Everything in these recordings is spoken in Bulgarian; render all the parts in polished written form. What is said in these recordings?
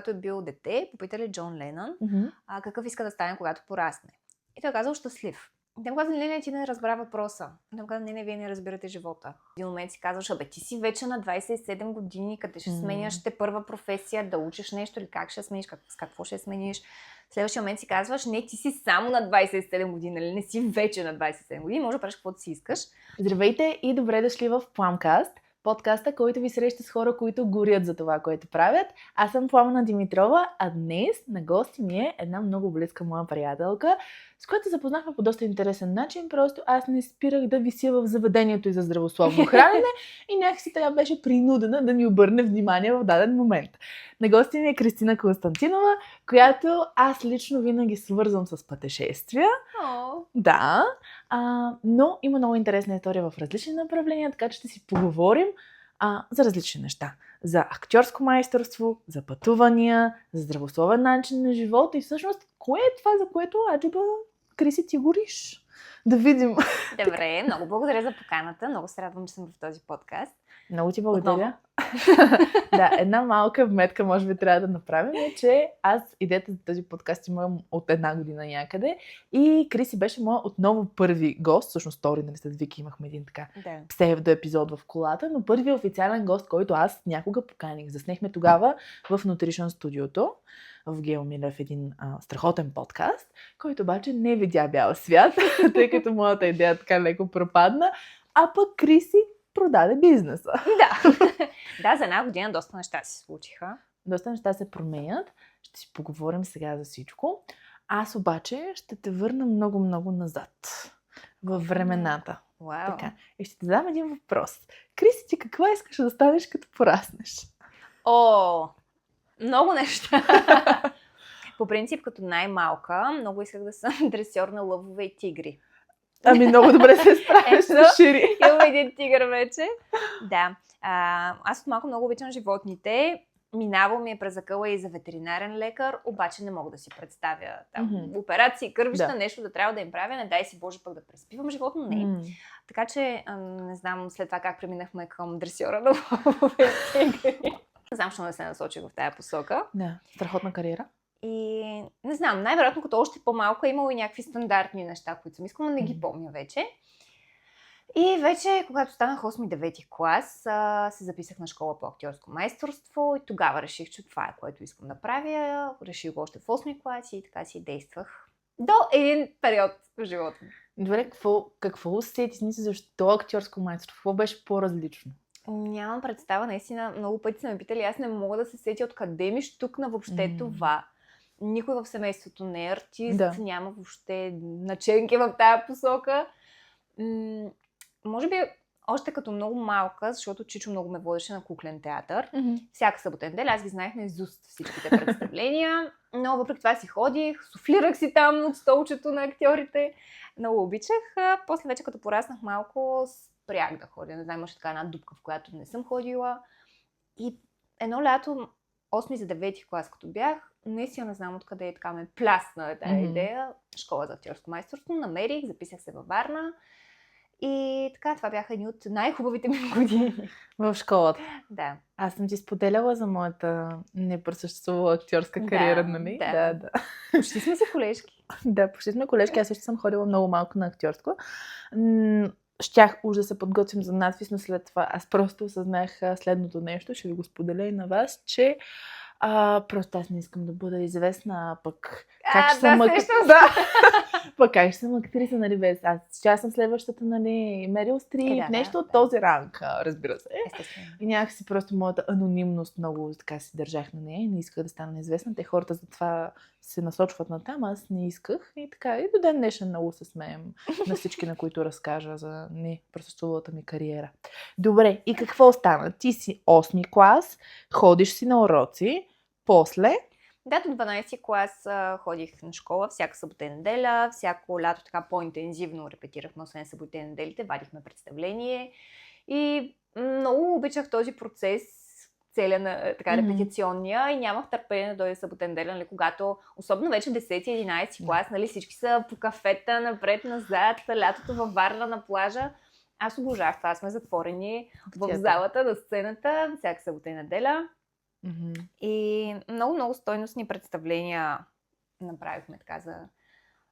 Когато е бил дете, попитали Джон Ленън какъв иска да стане, когато порасне. И той е казал щастлив. И те му казали, не, ти не разбра въпроса. И те му казали, не, вие не разбирате живота. В един момент си казваш, ти си вече на 27 години, къде ще сменяш те първа професия, да учиш нещо или как ще смениш, с какво ще смениш. В следващия момент си казваш, не, ти си само на 27 години, нали? Не си вече на 27 години, може да правиш каквото си искаш. Здравейте и добре дошли в Пламкаст, подкаста, който ви среща с хора, които горят за това, което правят. Аз съм Пламена Димитрова, а днес на гости ми е една много близка моя приятелка, с която запознахме по доста интересен начин. Просто аз не спирах да вися в заведението и за здравословно хранене и някакси тя беше принудена да ми обърне внимание в даден момент. На гости ми е Кристина Константинова, която аз лично винаги свързвам с пътешествия. Да, но има много интересна история в различни направления, така че ще си поговорим за различни неща. За актьорско майсторство, за пътувания, за здравословен начин на живота и всъщност, кое е това, за което аджиба Криси ти гориш? Да видим. Добре, много благодаря за поканата. Много се радвам, че съм в този подкаст. Много ти благодаря. Да, една малка вметка може би трябва да направим е, че аз идеята за този подкаст имам от една година някъде и Криси беше моя отново първи гост, всъщност втори, нали, с Вики имахме един така псевдо епизод в колата, но първият официален гост, който аз някога поканих. Заснехме тогава в Nutrition студиото в Гео Милев, един страхотен подкаст, който обаче не видя бял свят, тъй като моята идея така леко пропадна, а пък Криси продаде бизнеса. Да, за една година доста неща се случиха. Доста неща се променят. Ще си поговорим сега за всичко. Аз обаче ще те върна много назад във времената. Вау. Така. И ще ти задам един въпрос. Криси, ти каква искаш да станеш като пораснеш? Много неща. По принцип, като най-малка, много исках да съм дресьор на лъвове и тигри. Ами много добре се справиш с шири. Имам един тигър вече. Да. Аз от малко много обичам животните. Минавал ми е през акъла и за ветеринарен лекар, обаче не мога да си представя там операции, кървища, нещо да трябва да им правя. Не дай си Боже пък да преспивам животно. Не. Така че не знам след това как преминахме към дресьора на лъвове и тигри. Не знам, що не се насочих в тая посока. Да, страхотна кариера. И не знам, най-вероятно като още по-малко е имало и някакви стандартни неща, които съм искала, но не ги помня вече. И вече, когато станах 8-9 клас, се записах на школа по актьорско майсторство и тогава реших, че това е което искам да правя. Реших го още в 8 клас и така си действах до един период в живота ми. Добре, какво усети си, защо актьорско майсторство? Какво беше по-различно? Нямам представа, наистина много пъти са ме питали, аз не мога да се сетя откъде ми щукна въобще това. Никой в семейството не е артист, няма въобще наченки в тая посока. Може би още като много малка, защото Чичо много ме водеше на куклен театър. Всяка събота и неделя аз ги знаех наизуст всичките представления, но въпреки това си ходих, суфлирах си там от столчето на актьорите. Много обичах. После вече като пораснах малко, спрях да ходя. Не знам, имаше така една дупка, в която не съм ходила. И едно лято, 8 за 9 клас, като бях, наистина не знам откъде е така ме плясна тази идея. Школа за актьорско майсторство, намерих, записах се във Варна. И така, това бяха едни от най-хубавите ми години. В школата? Да. Аз съм ти споделяла за моята непресъществувала актьорска кариера, нали? Да. Почти сме си колежки. Да, почти сме колежки. Аз също съм ходила много малко на актьорско. Щях уж да се подготвим за надпис, но след това аз просто осъзнах следното нещо, ще ви го споделя и на вас, че просто аз не искам да бъда известна, пък как ще съм пък как ще съм актриса, нали, без аз съм следващата, нали, Мерил Стрип, нещо от този ранг, разбира се. Естествено. И някакси просто моята анонимност много така си държах на нея и не исках да стана известна. Те хората затова се насочват на там, аз не исках и така. И до ден днешен много се смеем на всички, на които разкажа за непросъществувалата ми кариера. Добре, и какво стана? Ти си 8 клас, ходиш си на уроци, после... Да, до 12 клас ходих на школа всяка събота и неделя, всяко лято така по-интензивно репетирахме, освен събота и неделите, вадихме представление и много обичах този процес, целия на така репетиционния и нямах търпение да дойде събота и неделя, нали, когато, особено вече 10-11 клас, нали, всички са по кафета, напред-назад, лятото във Варна на плажа. Аз обожах това, сме затворени в залата на сцената всяка събота и неделя. И много стойностни представления направихме така за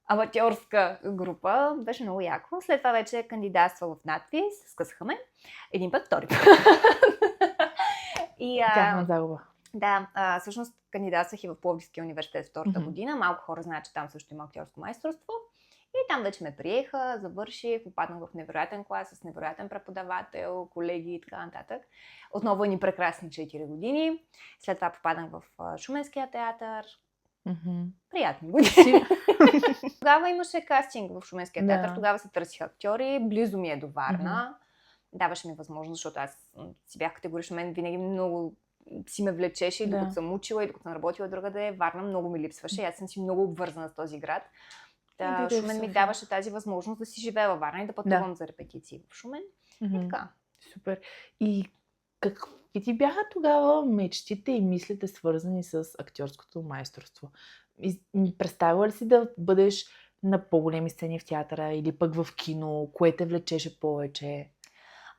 аматьорска група. Беше много яко. След това вече кандидатствах в надпис, скъсахме. Един път, втори път. Тяхна загуба. Да, всъщност кандидатствах и в Пловдивския университет втората година. Малко хора знаят, че там също има актьорско майсторство. И там вече ме приеха, завърших, попаднах в невероятен клас с невероятен преподавател, колеги и така нататък. Отново ни прекрасни 4 години. След това попаднах в Шуменския театър. Приятни години. Тогава имаше кастинг в Шуменския театър, тогава се търсиха актьори, близо ми е до Варна. Даваше ми възможност, защото аз си бях категорично, мен винаги много си ме влечеше, и докато съм учила, и докато съм работила другаде, Варна много ми липсваше. Аз съм си много обвързана с този град. Шумен ми даваше тази възможност да си живея във Варна и да пътувам за репетиции в Шумен. И така. Супер. И какви ти бяха тогава мечтите и мислите, свързани с актьорското майсторство? Представила ли си да бъдеш на по-големи сцени в театъра или пък в кино? Кое те влечеше повече?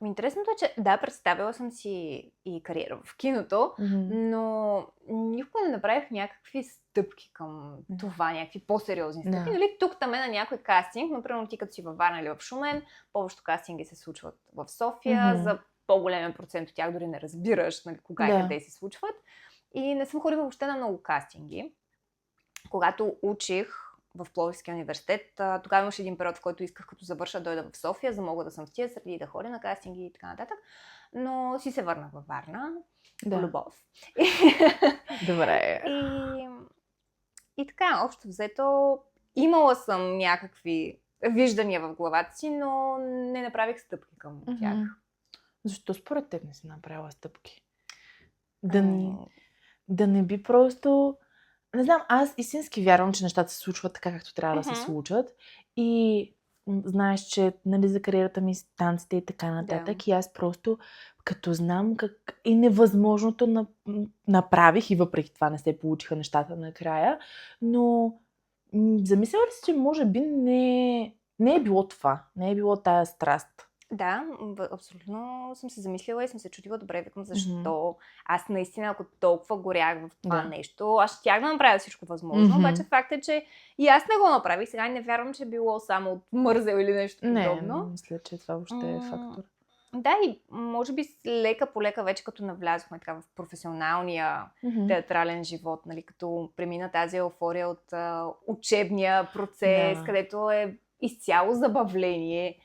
Интересното е, че да, представила съм си и кариера в киното, но никога не направих някакви стъпки към това, някакви по-сериозни стъпки. Нали, тук там на някой кастинг, например ти като си във Варна или в Шумен, повечето кастинги се случват в София, за по-големен процент от тях дори не разбираш, нали, кога и къде се случват. И не съм ходила въобще на много кастинги. Когато учих в Пловдивския университет, тогава имаше един период, в който исках като завърша да дойда в София, за да мога да съм в тия среди, да ходя на кастинги и така нататък. Но си се върнах във Варна. Любов. Добре. И така, общо взето, имала съм някакви виждания в главата си, но не направих стъпки към тях. Защо според теб не си направила стъпки? Да не би просто... Не знам, аз истински вярвам, че нещата се случват така, както трябва да се случат. И знаеш, че нали, за кариерата ми с танците и така нататък. И аз просто, като знам как и невъзможното направих, и въпреки това не се получиха нещата накрая, но замисляла ли си, че може би не е било това, не е било тая страст? Да, абсолютно съм се замислила и съм се чудила добре, викам защо. Аз наистина, ако толкова горях в това нещо, аз щях да направя всичко възможно, обаче факт е, че и аз не го направих. Сега не вярвам, че е било само от мързел или нещо подобно. Не, мисля, че това въобще е фактор. Да, и може би лека по лека вече като навлязохме така в професионалния театрален живот, нали, като премина тази еуфория от учебния процес, където е изцяло забавление.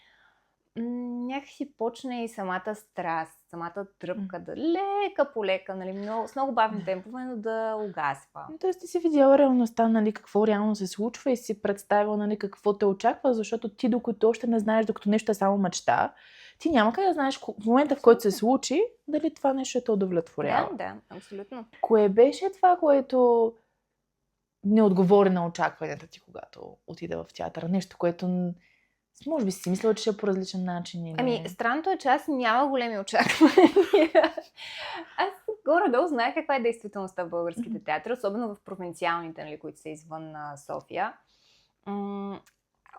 Някакси почне и самата страст, самата тръпка да лека по лека, нали, с много бавни темпове, но да угасва. Тоест ти си видяла реалността, нали, какво реално се случва и си представила, нали, какво те очаква, защото ти докато още не знаеш, докато нещо е само мечта, ти няма как да знаеш в момента, в който се случи, дали това нещо те удовлетворява. Да, абсолютно. Кое беше това, което не отговори на очакванията ти, когато отида в театъра? Нещо, което може би си мислила, че ще е по различен начин. Или... странното е, че аз няма големи очаквания. Аз горе-долу знаех каква е действителността в българските театри, особено в провинциалните, нали, които са извън София.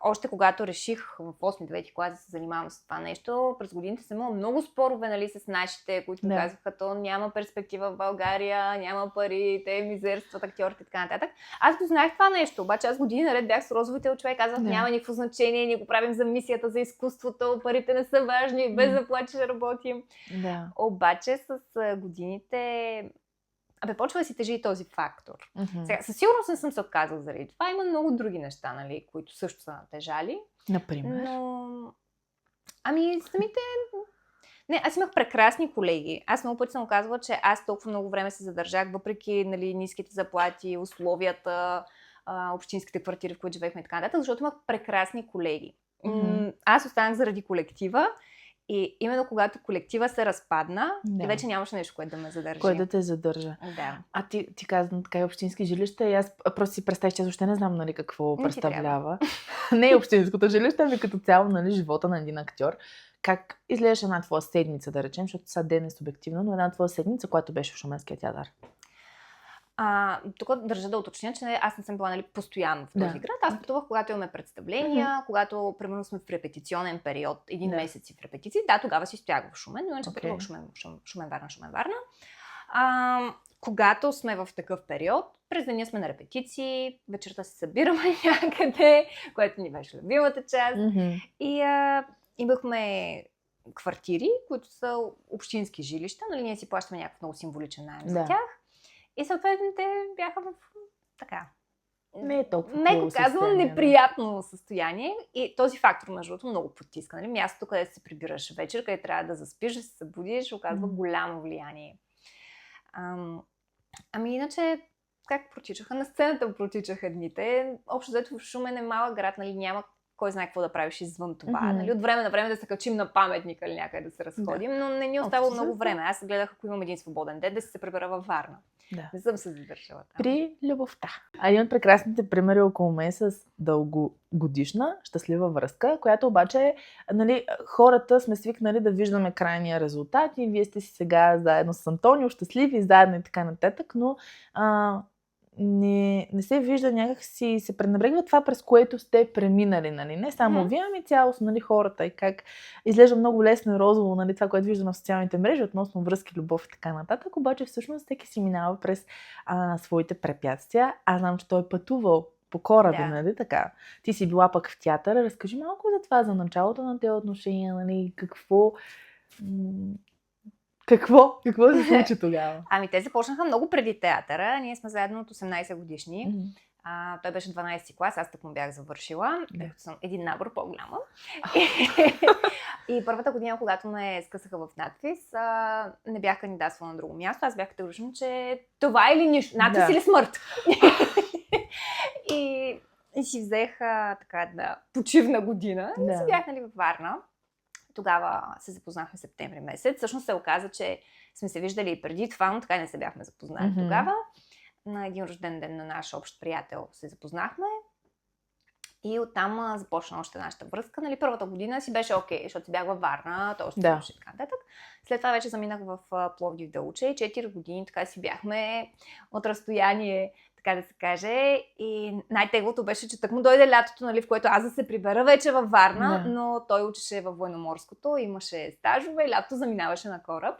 Още когато реших в 8-9 клас да се занимавам с това нещо, през годините съм имала много спорове, нали, с нашите, които казваха, то няма перспектива в България, няма пари, те мизерстват актьорите и така нататък. Аз го знаех това нещо, обаче аз години наред бях с розовите очове, казах, няма никакво значение, ние го правим за мисията, за изкуството, парите не са важни, без заплати ще работим. Обаче с годините... почва да си тежи и този фактор. Сега, със сигурност не съм се отказала заради това. Има много други неща, нали, които също са тежали. Например? Но... самите... Не, аз имах прекрасни колеги. Аз много пъти съм казвала, че аз толкова много време се задържах, въпреки, нали, ниските заплати, условията, общинските квартири, в които живеехме и така нататък, защото имах прекрасни колеги. Аз останах заради колектива. И именно когато колектива се разпадна, и вече нямаше нещо, което да ме задържи. Кое да те задържа. Да. А ти казвам така и общински жилища и аз просто си представих, че аз въобще не знам, нали, какво представлява. Не е общинското жилище, ами като цяло, нали, живота на един актьор. Как изглеждаше една твоя седмица, да речем, защото сега ден е субективно, но една твоя седмица, която беше в Шуменския театър? Тук държа да уточня, че аз не съм била, нали, постоянно в този град. Аз пътувах, когато имаме представления, когато примерно сме в репетиционен период, един месец в репетиции. Да, тогава си стоях в Шумен, но иначе пътувах Шумен, Варна. когато сме в такъв период, през деня сме на репетиции, вечерта се събираме някъде, което ни беше любимата част. И имахме квартири, които са общински жилища, нали, ние си плащаме някакъв много символичен наем за тях. И съответно те бяха в така, не е толкова меко казвам, неприятно състояние. И този фактор, между другото, много потиска. Нали? Мястото, където се прибираш вечер, където трябва да заспиш, да се събудиш, оказва голямо влияние. Ами иначе, как протичаха? На сцената протичаха дните. Общо взето в Шумен е малък град, нали, няма кой знае какво да правиш извън това. Нали? От време на време да се качим на паметника или някъде да се разходим, но не ни остава много време. Аз гледах, ако имам един свободен ден, да се прибера във Варна. Не съм се задържала там. При любовта. А един от прекрасните примери около мен с дългогодишна щастлива връзка, която обаче, нали, хората сме свикнали да виждаме крайния резултат и вие сте си сега заедно с Антонио, щастливи, заедно и така нататък, но не се вижда някак си, се пренебрегва това, през което сте преминали, нали? Не само вие, ами цялостно, нали, хората и как изглежда много лесно и розово, нали, това, което вижда на социалните мрежи относно връзки, любов и така нататък, обаче всъщност всеки си минава през своите препятствия. Аз знам, че той е пътувал по кораби, нали, така. Ти си била пък в театъра, разкажи малко за това, за началото на тези отношения, нали, Какво се случи тогава? Ами те започнаха много преди театъра. Ние сме заедно от 18 годишни. Той беше 12 клас, аз так му бях завършила, тъй като съм един набор по-голяма. И първата година, когато ме скъсаха в надпис, не бях кандидатствала на друго място. Аз бях категорична, че това или нищо. Надпис или смърт. И си взех така една почивна година. И си бях, нали, във Варна. Тогава се запознахме в септември месец. Всъщност се оказа, че сме се виждали и преди това, но така не се бяхме запознали тогава. На един рожден ден на наш общ приятел се запознахме. И оттам започна още нашата връзка. Нали, първата година си беше окей, защото си бях във Варна, той още беше така нататък. След това вече заминах в Пловдив да уча и 4 години така си бяхме от разстояние, така да се каже. И най-теглото беше, че тъкмо дойде лятото, нали, в което аз да се прибера вече във Варна, но той учеше във военноморското, имаше стажове и лятото заминаваше на кораб.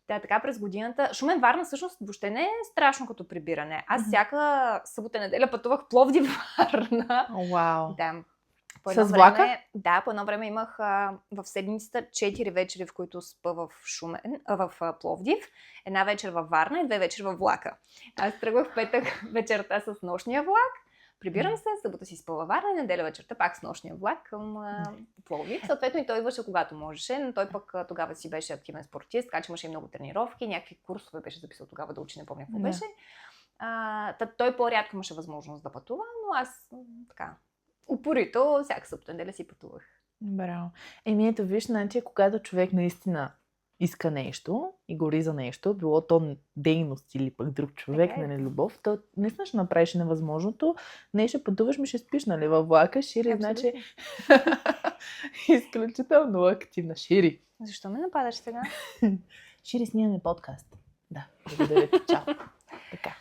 Така през годината. Шумен Варна всъщност въобще не е страшно като прибиране. Аз всяка събота неделя пътувах Пловдив Варна. Вау! Да. С влака? Да, по едно време имах в седмицата 4 вечери, в които спа в в Пловдив, една вечер във Варна и 2 вечери във влака. Аз тръгвах петък вечерта с нощния влак, прибирам се, събота си спа във Варна и неделя вечерта пак с нощния влак към Пловдив. Съответно и той идваше когато можеше, но той пък тогава си беше активен спортист, така че имаше и много тренировки, някакви курсове беше записал тогава да учи, не помня какво беше. Той по-рядко имаше възможност да пътува, но аз така упорито всяка събота неделя си пътувах. Браво. Ето виж, значи, когато човек наистина иска нещо и гори за нещо, било то дейност или пък друг човек, нали, любов, то наистина ще направиш невъзможното. Не ще пътуваш, ми ще спиш, нали, във влака. Шири, значи изключително активна. Шири. Защо ме нападаш сега? Шири, снимаме подкаст. Да, благодаря ти. Чао. Така.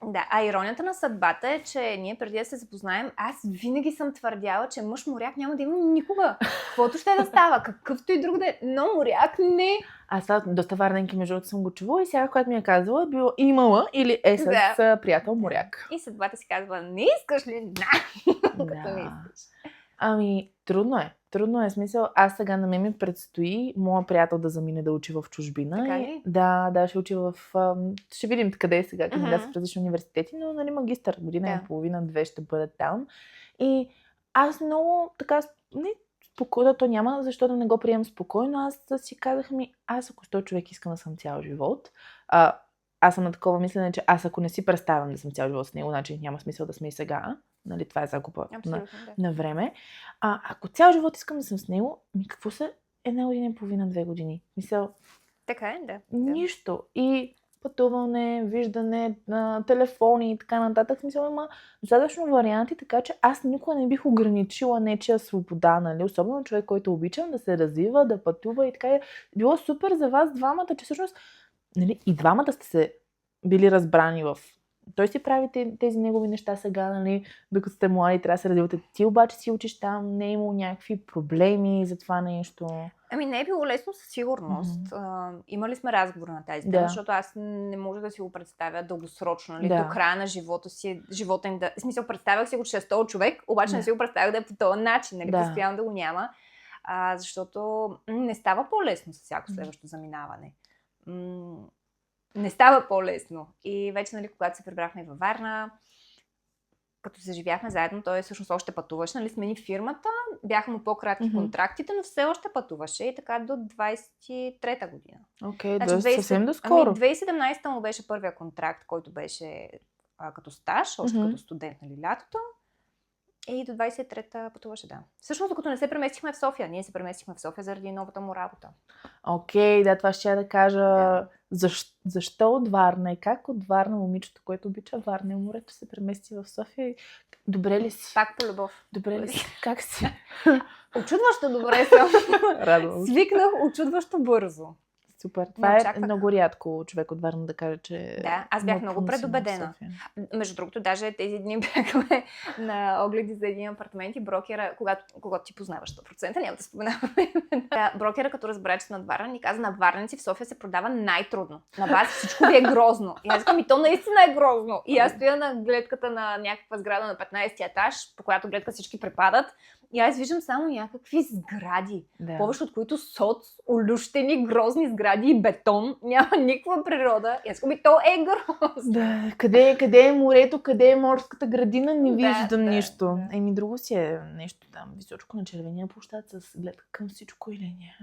Да, а иронията на съдбата е, че ние преди да се запознаем, аз винаги съм твърдяла, че мъж моряк няма да има никога. Каквото ще да става, какъвто и друг да е, но моряк не. Аз доста варненки между другото съм го чувала и сега, когато ми е казала, било имала или е с приятел моряк. И съдбата си казва, не искаш ли? Като не искаш. Ами, трудно е. Трудно е, смисъл. Аз сега на мен ми предстои моя приятел да замине да учи в чужбина. Така ли? Да, ще учи в... Ще видим къде е сега, кандидатства в различни университети, но нали, магистър, година и половина, 2 ще бъде там. И аз много така, не спокойно, то няма защо да не го приемам спокойно. Аз си казах аз ако 100 човек искам да съм цял живот, аз съм на такова мислене, че аз ако не си представям да съм цял живот с него, значи няма смисъл да сме и сега. Нали, това е загуба на време. Ако цял живот искам да съм с него, какво са 1 година и половина, 2 години? Мисъл, така е, да. Нищо. И пътуване, виждане, телефони и така нататък. Мисля, има достатъчно варианти, така че аз никога не бих ограничила нечия свобода, нали? Особено човек, който обичам да се развива, да пътува и така. Е било супер за вас двамата, че всъщност нали, и двамата сте се били разбрани в... Той си прави тези негови неща сега, нали, докато сте млади, трябва да се развивате. Ти обаче си учиш там, не е имало някакви проблеми за това нещо. Ами не е било лесно със сигурност. Имали сме разговор на тази тема, защото аз не мога да си го представя дългосрочно, нали, до края на живота им да... В смисъл, представях си го, че е 100 човек, обаче не си го представях да е по този начин, нали, постоянно да го няма, защото не става по-лесно с всяко следващо заминаване. Не става по-лесно. И вече, нали, когато се прибрахме във Варна, като се живяхме заедно, той всъщност още пътуваше, нали, смени фирмата, бяха му по-кратки контрактите, но все още пътуваше и така до 23-та година. Окей, съвсем доскоро. 2017-та му беше първия контракт, който беше като стаж, още като студент, нали, лятото. И до 23-та пътуваше, да. Всъщност, докато не се преместихме в София. Ние се преместихме в София заради новата му работа. Окей, да, това ще я да кажа. Защо от Варна и как от Варна момичето, което обича Варна и морето, се премести в София? Добре ли си? Пак по любов. Добре ли си? Как си? Очудващо добре съм. Радвам. Свикнах очудващо бързо. Супер. Това е много рядко човек от Варна да каже, че... Да, аз бях много предубедена. Между другото, даже тези дни бяхме на огледи за един апартамент и брокера, когато ти познаваш 100%, няма да споменаваме. Брокера, като разбра, че над Варна, ни каза, на варници в София се продава най-трудно. На вас всичко ви е грозно. И аз казвам, и то наистина е грозно. И аз стоя на гледката на някаква сграда на 15-ти етаж, по която гледка всички препадат. И аз виждам само някакви сгради, повече от които соц, олющени, грозни сгради и бетон. Няма никаква природа. И аз казвам, то е грозно. Да, къде е морето, къде е морската градина, не виждам нищо. Да. Еми, друго си е нещо там, височко на червения площад с гледка към всичко или не.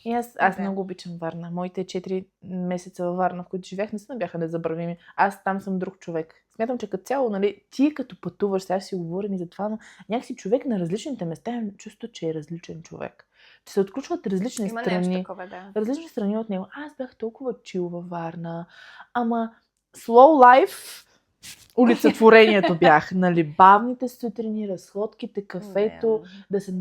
И аз много обичам Варна. Моите 4 месеца във Варна, в които живях, наистина бяха незабравими. Аз там съм друг човек. Смятам, че като цяло, нали, ти като пътуваш, сега си говорим и за това, но някакси човек на различните места имам чувство, че е различен човек. Че се отключват различни страни. Такова, да. Различни страни от него. Аз бях толкова чил във Варна. Ама slow life олицетворението бях. Нали, бавните сутрини, разходките, кафето, да се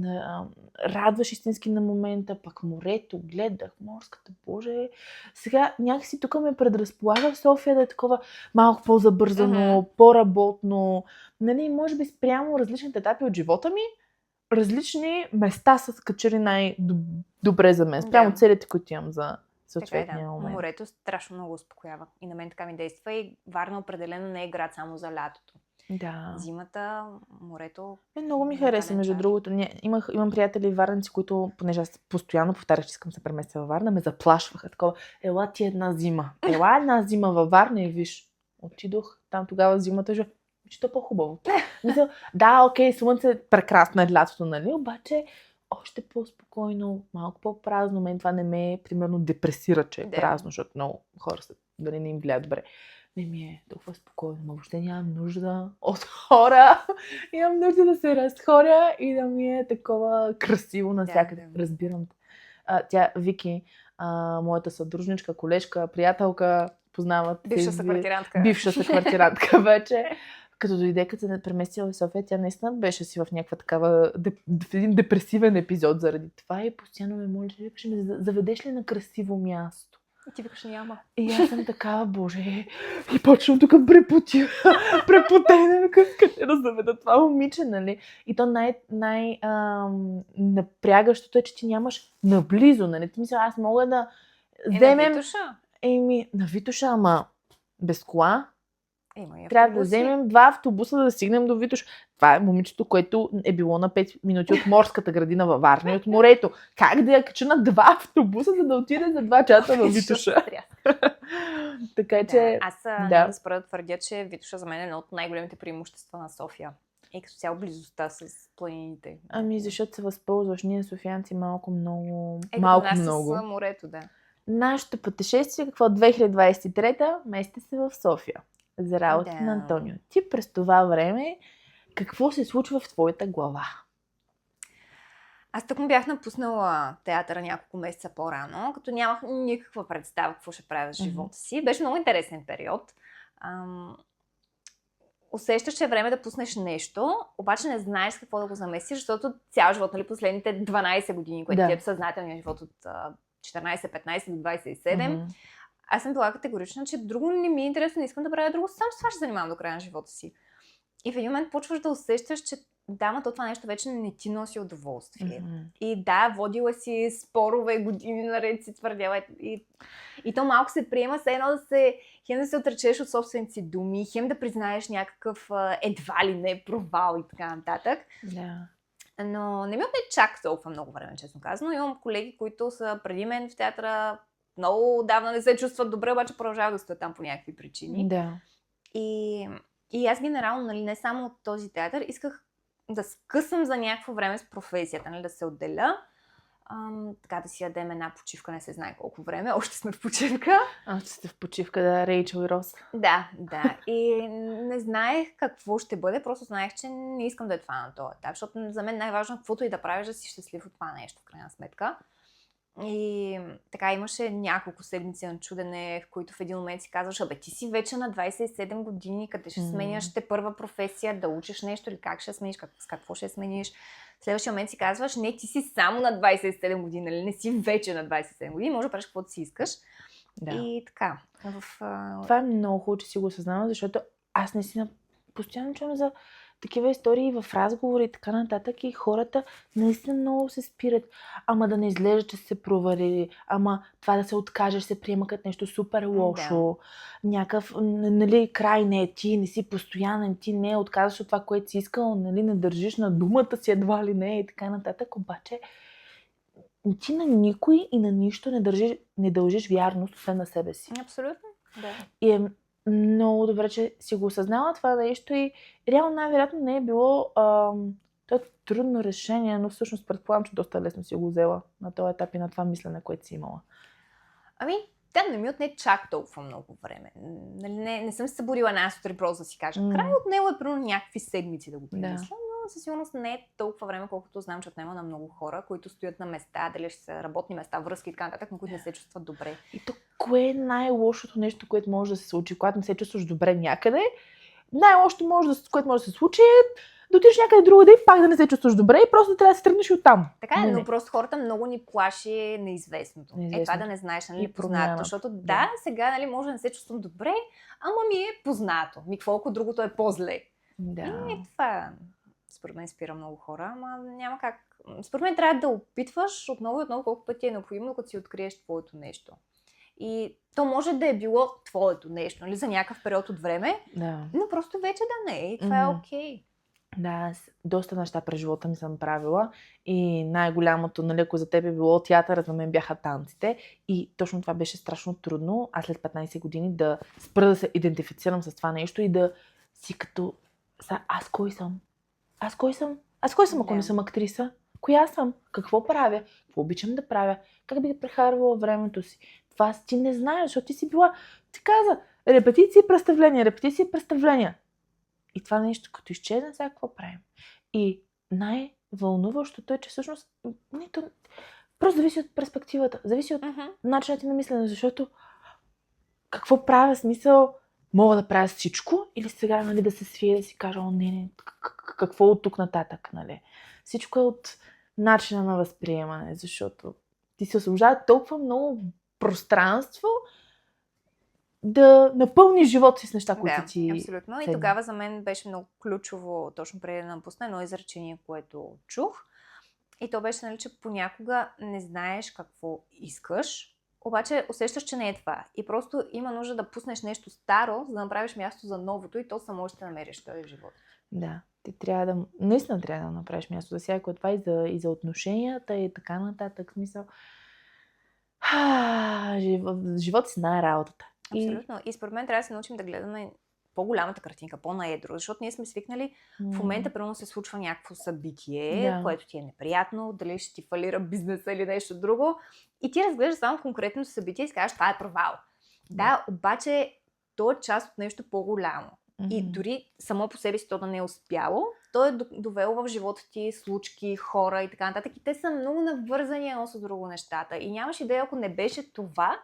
радваш истински на момента, пък морето, гледах, морската, боже. Сега някакси тук ме предразполага в София да е такова малко по-забързано, по-работно. Нали, може би спрямо различните етапи от живота ми, различни места са скачали най-добре за мен. Спрямо целите, които имам за съответния момент. Морето страшно много успокоява. И на мен така ми действа. И Варна определено не е град само за лятото. Да. Зимата, морето... Много ми хареса, между другото. Имам приятели варнаци, които, понеже аз постоянно повтарях, че искам да се преместя във Варна, ме заплашваха. Такова, ела ти една зима. Ела една зима във Варна и виж. Отидох там тогава зимата, че то по-хубаво. Мисля, да, окей, слънце е прекрасно е лятото, нали? Обаче още по-спокойно, малко по-празно. Мен това не ме, примерно, депресира, че е празно, защото много хора са, дали не им влияят добре. Не ми е толкова спокойно. Но въобще нямам нужда от хора. Имам нужда да се разхоря и да ми е такова красиво навсякъде. Разбирам. Тя, Вики, моята съдружничка, колежка, приятелка, познават. Бивша съквартирантка вече. Като дойде, като се преместила в София, тя наистина беше си в някаква такава, в един депресивен епизод заради това и постоянно ме моли, че викаше, ме заведеш ли на красиво място? И ти викаш, няма. И аз съм такава, боже, и почвам тук препотена, къде да заведа това момиче, нали? И то напрягащото е, че ти нямаш наблизо, нали? Ти мисля, аз мога да вземем... На Витоша? На Витоша, ама без кола. Трябва да вземем 2 автобуса да стигнем до Витош. Това е момичето, което е било на 5 минути от морската градина във Варна и от морето. Как да я кача на 2 автобуса, за да отиде за 2 часа в Витоша? Така че... Аз да спра да твърдя, че Витоша за мен е едно от най-големите преимущества на София. И като цяло близостта с планините. Ами защото се възползваш. Ние софиянци малко много. С морето, да. Нашето пътешествие, какво 2023-та, мести се в София. За работа на Антонио. Ти през това време, какво се случва в твоята глава? Аз тук му бях напуснала театъра няколко месеца по-рано, като нямах никаква представа какво ще правя с живота си. Беше много интересен период. Усещаш, че е време да пуснеш нещо, обаче не знаеш какво да го заместиш, защото цял живот, нали, последните 12 години, което е съзнателният живот от 14-15 до 27, аз съм била категорична, че друго не ми е интересно, не искам да правя друго, само с това ще занимавам до края на живота си. И в един момент почваш да усещаш, че Да, но това нещо вече не ти носи удоволствие. Mm-hmm. И да, водила си спорове, години наред си твърдяла. И то малко се приема все едно хем да се отречеш от собствените си думи, хем да признаеш някакъв едва ли не провал и така нататък. Yeah. Но не ми отне чак толкова много време, честно казано. Имам колеги, които са преди мен в театъра, много давна не се чувстват добре, обаче продължават да стоят там по някакви причини. Да. И аз генерално, нали, не само от този театър, исках да скъсам за някакво време с професията, нали, да се отделя. Така да си ядем една почивка, не се знае колко време, още сме в почивка. Още сте в почивка, да, Рейчел и Рос. Да. И не знаех какво ще бъде, просто знаех, че не искам да е това на този етап, защото за мен най-важно каквото и да правиш, да си щастлив от това нещо, в крайна сметка. И така имаше няколко седмици на чудене, в които в един момент си казваш, ти си вече на 27 години, къде ще сменяш те първа професия, да учиш нещо или как ще смениш, с какво ще смениш. В следващия момент си казваш, не, ти си само на 27 години, нали? Не си вече на 27 години, може да правиш каквото си искаш. Да. И така. Това е много хубаво, че си го осъзнавам, защото аз наистина постоянно чувам за такива истории в разговори и така нататък и хората наистина много се спират. Ама да не изглежда, че се провалили, ама това да се откажеш се приема като нещо супер лошо. Да. Някакъв, нали, край не е ти, не си постоянен, ти не отказваш от това, което си искал, нали, не държиш на думата си едва ли не и така нататък, обаче ти на никой и на нищо не дължиш вярност, освен на себе си. Абсолютно, да. И е много добре, че си го осъзнала това нещо и реално най-вероятно не е било то е трудно решение, но всъщност предполагам, че доста лесно си го взела на този етап и на това мислене, което си имала. Не ми отне чак толкова много време. Не съм се събудила една сутрин просто да си кажа. Край от него е примерно някакви седмици да го премисля, но със сигурност не е толкова време, колкото знам, че отнема на много хора, които стоят на места, дали ще са работни места, връзки и така нататък, но които не се чувстват добре. И то кое е най-лошото нещо, което може да се случи, когато не се чувстваш добре някъде? Най-лошото, което може да се случи е да отидеш някъде другаде и пак да не се чувстваш добре и просто трябва да се тръгнеш и оттам. Така е, но просто хората много ни плаши неизвестното. Това да не знаеш, нали, познато. Защото сега, нали, може да не се чувствам добре, ама ми е познато. Какво, ако другото е по-зле. Да. И това според мен спира много хора, ама няма как. Според мен трябва да опитваш отново и отново колко пъти е необходимо, докато си откриеш твоето нещо. И то може да е било твоето нещо, нали, за някакъв период от време, но просто вече да не е. И това е окей. Да, аз доста неща през живота ми съм правила и най-голямото, нали, ако за теб е било театъра, за мен бяха танците и точно това беше страшно трудно. Аз след 15 години да спра да се идентифицирам с това нещо и да си като аз кой съм? Аз кой съм, ако не съм актриса? Коя съм? Какво правя? Какво обичам да правя? Как бих прехарвала времето си? Това ти не знаеш, защото ти си била, ти каза, репетиции и представления. И това нещо, като изчезне, сега какво правим? И най-вълнуващото е, че всъщност просто зависи от перспективата, зависи от начинът ти на мислене, защото какво правя, смисъл, мога да правя всичко или сега, нали, да се свия, да си кажа, не, какво от тук нататък, нали? Всичко е от начина на възприемане, защото ти се освобождава толкова много пространство да напълниш живота си с неща, които ти... Да, абсолютно. И тогава за мен беше много ключово, точно преди да напусна, едно изречение, което чух. И то беше, нали, че понякога не знаеш какво искаш, обаче усещаш, че не е това. И просто има нужда да пуснеш нещо старо, за да направиш място за новото и то само ще намериш този живот. Да, ти наистина трябва да направиш място за всяко това и за отношенията и така нататък. Смисъл. Живот си знае работата. Абсолютно. И според мен трябва да се научим да гледаме по-голямата картинка, по-наедро, защото ние сме свикнали в момента, примерно се случва някакво събитие, което ти е неприятно, дали ще ти фалира бизнеса или нещо друго, и ти разглеждаш само конкретно събитие и си кажеш, това е провал. Да, обаче то е част от нещо по-голямо. И дори само по себе си то да не е успяло, то е довело в живота ти случки, хора и така нататък. И те са много навързани едно с друго нещата. И нямаш идея, ако не беше това,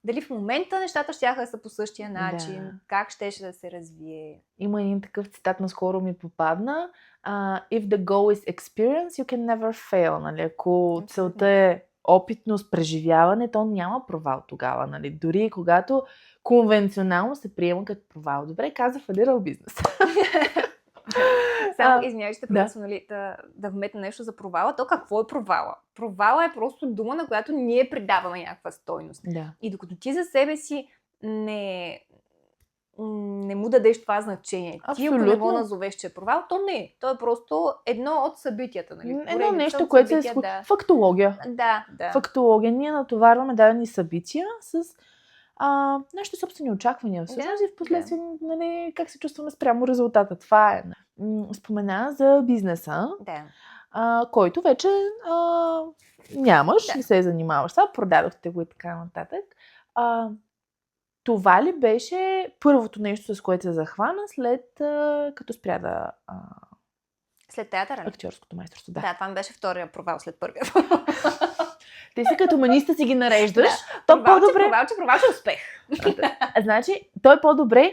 дали в момента нещата щяха да са по същия начин, как щеше да се развие. Има един такъв цитат, наскоро ми попадна. If the goal is experience, you can never fail. Нали? Ако целта е опитност, преживяване, то няма провал тогава. Нали? Дори когато конвенционално се приема като провал. Добре, каза фалирал бизнес. Само извинявай, ще прекъсвам, нали, да вметна нещо за провала. То какво е провала? Провала е просто дума, на която ние придаваме някаква стойност. Да. И докато ти за себе си не му дадеш това значение. Ти ако не го назовеш, че е провал, то не е. То е просто едно от събитията. Нали? Едно нещо, което се е фактология. Да. Фактология. Ние натоварваме дадени събития с нашите собствени очаквания. Всъщност и в последствие, нали, как се чувстваме спрямо резултата. Това е. Спомена за бизнеса, който вече нямаш, не се занимаваш. Сега продадохте го и така нататък. Това ли беше първото нещо, с което се захвана, след като спря да... След театъра? Актьорското майсторство, да. Да, това ми беше втория провал след първия. Ти си като маниста си ги нареждаш. То по-добре... Провалче успех. Значи, то е по-добре.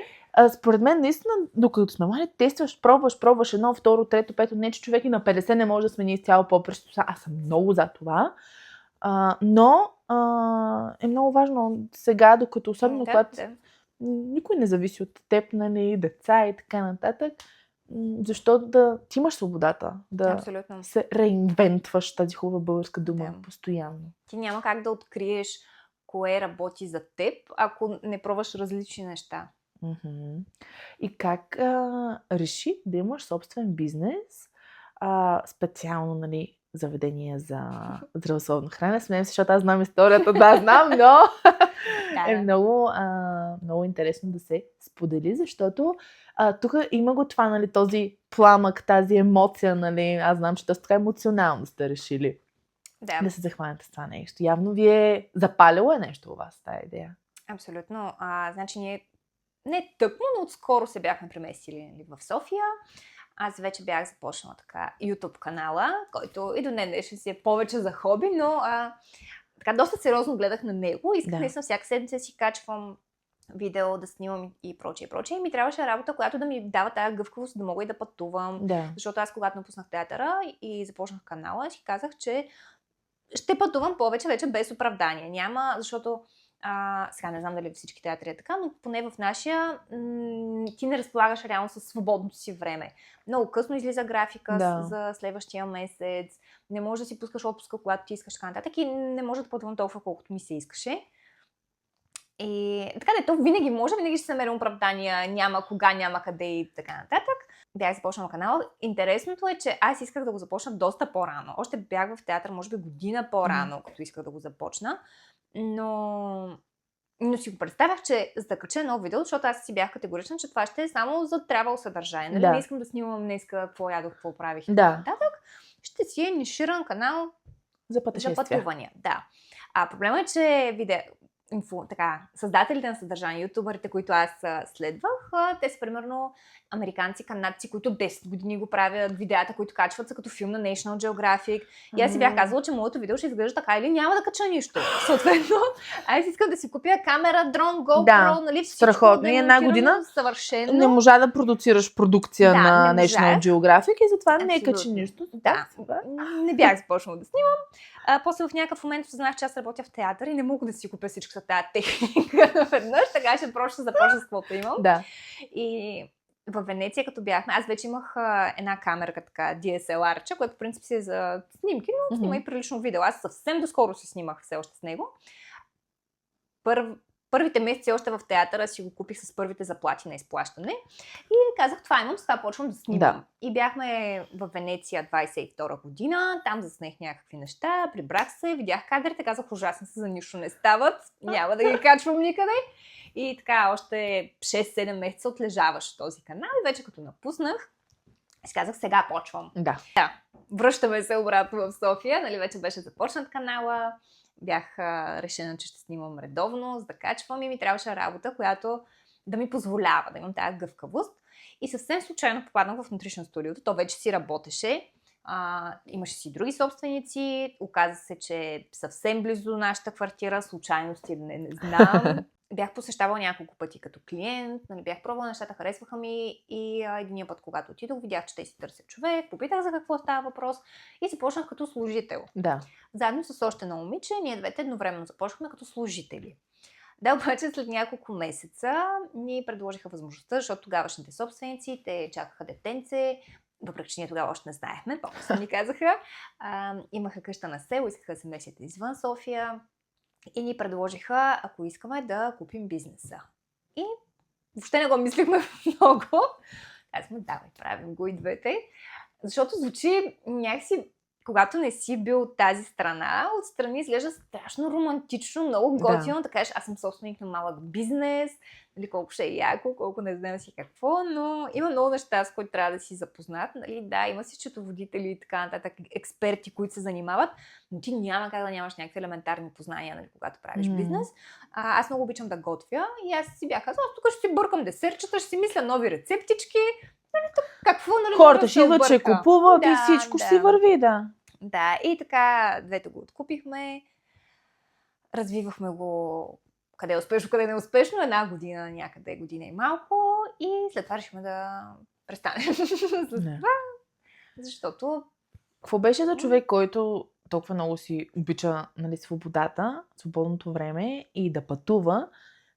Според мен, наистина, докато сме мали, тестваш, пробваш едно, второ, трето, пето. Не, че човек и на 50 не може да смени изцяло по-престо. Аз съм много за това. Но е много важно сега, докато особено когато никой не зависи от теб, нали, деца и така нататък, защото ти имаш свободата да се реинвентваш, тази хубава българска дума, постоянно. Ти няма как да откриеш кое работи за теб, ако не пробваш различни неща. И как реши да имаш собствен бизнес, специално, нали, заведение за здравословно хранене. Смеем се, защото аз знам историята, знам, но е много интересно да се сподели, защото тук има го това, нали, този пламък, тази емоция, нали, аз знам, че доста така емоционално сте решили да се захванете с това нещо. Явно ви е запалило нещо у вас, тази идея. Абсолютно. Значи ние не тъкмо, но отскоро се бяхме преместили в София. Аз вече бях започнала така YouTube канала, който и до днес днешен си е повече за хоби, но така доста сериозно гледах на него. Исках наистина всяка седмица си качвам видео, да снимам и прочее. И ми трябваше работа, която да ми дава тая гъвкавост, да мога и да пътувам. Защото аз, когато напуснах театъра и започнах канала, си казах, че ще пътувам повече вече без оправдание. Няма, защото сега не знам дали всички театри е така, но поне в нашия ти не разполагаш реално със свободното си време. Много късно излиза графика за следващия месец, не можеш да си пускаш отпуска, когато ти искаш така нататък и не може да пътувам толкова, колкото ми се искаше. И така то винаги може, винаги ще се намерим оправдания, няма кога, няма къде и така нататък. Бях започнала канала. Интересното е, че аз исках да го започна доста по-рано. Още бях в театър, може би година по-рано, като исках да го започна. Но си го представях, че за да кача ново видео, защото аз си бях категорична, че това ще е само за travel съдържание. Нали? Не искам да снимам днеска какво ядох, какво правих и нататък. Ще си е ниширан канал за пътувания. Да. Проблема е, че създателите на съдържание, ютубърите, които аз следвах, те са примерно американци, канадци, които 10 години го правят, видеята, които качват са като филм на National Geographic. И аз си бях казала, че моето видео ще изглежда така или няма да кача нищо. Съответно, аз искам да си купя камера, дрон, GoPro, нали, всичко страхотно. И една година съвършено. Не можа да продуцираш продукция на National Geographic и затова не качи нищо. Не бях започнала да снимам. После в някакъв момент осъзнах, че аз работя в театър и не мога да си купя всичката тази техника наведнъж, така че просто започна с каквото имам. И в Венеция, като бяхме, аз вече имах една камерка, така, DSLR-ча, която в принцип си е за снимки, но снима и прилично видео. Аз съвсем доскоро си снимах все още с него. Първите месеци още в театъра си го купих с първите заплати на изплащане и казах, това имам, с това почвам да снимам. И бяхме в Венеция 22 година, там заснех някакви неща, прибрах се, видях кадрите, казах, ужасни са, за нищо не стават, няма да ги качвам никъде. И така, още 6-7 месеца отлежаваш този канал и вече като напуснах, си казах, сега почвам. Връщаме се обратно в София, нали, вече беше започнат канала. Бях решена, че ще снимам редовно, за да качвам и ми трябваше работа, която да ми позволява да имам тази гъвкавост. И съвсем случайно попаднах в Nutrition Studio. То вече си работеше. Имаше си други собственици. Оказа се, че съвсем близо до нашата квартира. Случайности не знам. Бях посещавала няколко пъти като клиент. Нали, бях пробвала нещата, харесваха ми. И единия път, когато отидох, видях, че те си търсят човек. Попитах за какво става въпрос. И започнах като служител. Заедно с още едно момиче, ние двете едновременно започнахме като служители. Обаче след няколко месеца ни предложиха възможността, защото тогавашните собственици, те чакаха детенце въпреки че ние тогава още не знаехме, по-късно ни казаха. Имаха къща на село, искаха да се местят извън София и ни предложиха, ако искаме да купим бизнеса. И въобще не го мислихме много. Казахме, давай, правим го и двете. Защото звучи някакси, когато не си бил от тази страна, отстрани изглежда страшно романтично, много готино, да кажеш, аз съм собственик на малък бизнес, нали, колко ще е яко, колко не знам си какво, но има много неща, с които трябва да си запознат. Нали, да, има си счетоводители и така нататък, експерти, които се занимават, но ти няма как да нямаш някакви елементарни познания, нали, когато правиш бизнес. Аз много обичам да готвя и аз си бях казала, тук ще си бъркам десертчета, ще си мисля нови рецептички. Нали, какво, нали, хората ще идват, ще купуват и всичко ще си върви, да. Да, и така двете го откупихме, развивахме го къде е успешно, къде не е успешно, 1 година, някъде година и малко и след това решихме да престанем с това, защото... Какво беше за човек, който толкова много си обича, нали, свободата, свободното време и да пътува,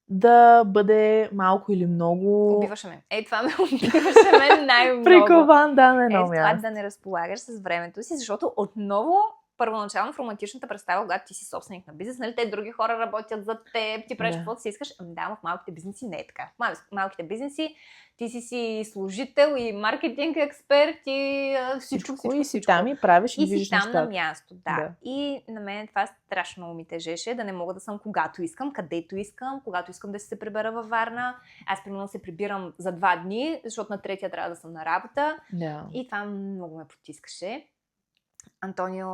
да бъде малко или много... Убиваше ме. Това ме убиваше мен най-много. Прикован, да, на едно място. Това да не разполагаш с времето си, защото отново, първоначално в романтичната представа, когато ти си собственик на бизнес, нали, те други хора работят за теб, ти правиш каквото си искаш. Да, в малките бизнеси не е така. В малките бизнеси ти си служител и маркетинг експерт и всичко. И си там и правиш и си там на място, да. И на мен това страшно много ми тежеше, да не мога да съм когато искам, където искам, когато искам да се прибера във Варна. Аз примерно се прибирам за 2 дни, защото на 3-я трябва да съм на работа. И това много ме потискаше. Антонио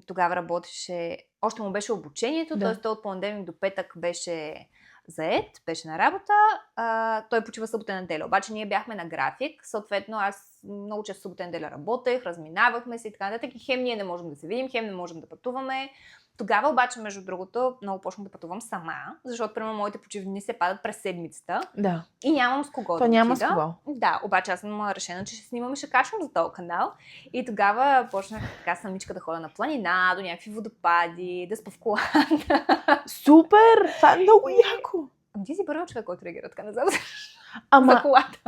тогава работеше, още му беше обучението, т.е. той от понеделник до петък беше заед, беше на работа, той почива събота и неделя. Обаче ние бяхме на график, съответно аз много често събота и неделя работех, разминавахме се и така нататък. И хем ние не можем да се видим, хем не можем да пътуваме. Тогава обаче, между другото, много почнах да пътувам сама, защото, примерно, моите почивни се падат през седмицата. Да. И нямам с кого да няма с кого. Да, обаче аз съм решена, че ще снимам и ще качвам за този канал. И тогава почнах така самичка да ходя на планина, до някакви водопади, да спа в колата. Супер! Това е много яко! Ти си първият човек, който реагира така назад. За колата.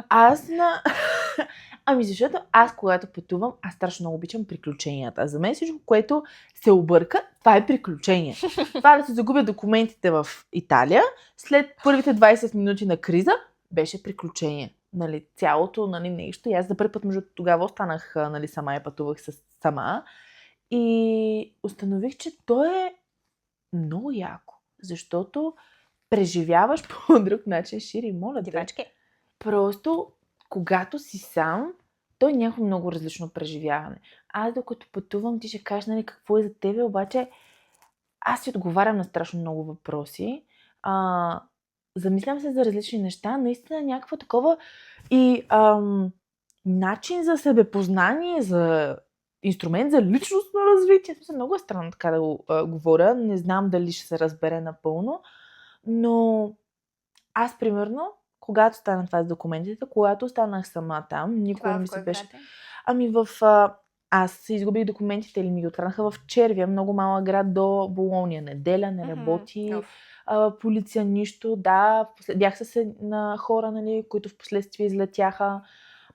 Защото аз, когато пътувам, аз страшно много обичам приключенията. За мен всичко, което се обърка, това е приключение. Това да се загубят документите в Италия, след първите 20 минути на криза, беше приключение. Нали, цялото, нали, нещо. И аз за първи път, между тогава останах, нали, сама и пътувах сама. И установих, че то е много яко. Защото преживяваш по друг начин, Шири, моля те. Просто, когато си сам, той няма много различно преживяване. Аз докато пътувам, ти ще кажеш, нали, какво е за тебе, обаче аз си отговарям на страшно много въпроси. Замислям се за различни неща, наистина някакво такова и начин за себепознание, за инструмент за личностно развитие. Смисъл, много е странно така да го говоря, не знам дали ще се разбере напълно, но аз примерно, когато стана това с документите, когато останах сама там, никога не ми се беше... Аз си изгубих документите или ми ги откраднаха в Червия, много малък град до Болония. Неделя, не работи, полиция, нищо. Да, бях с на хора, нали, които в последствие излетяха.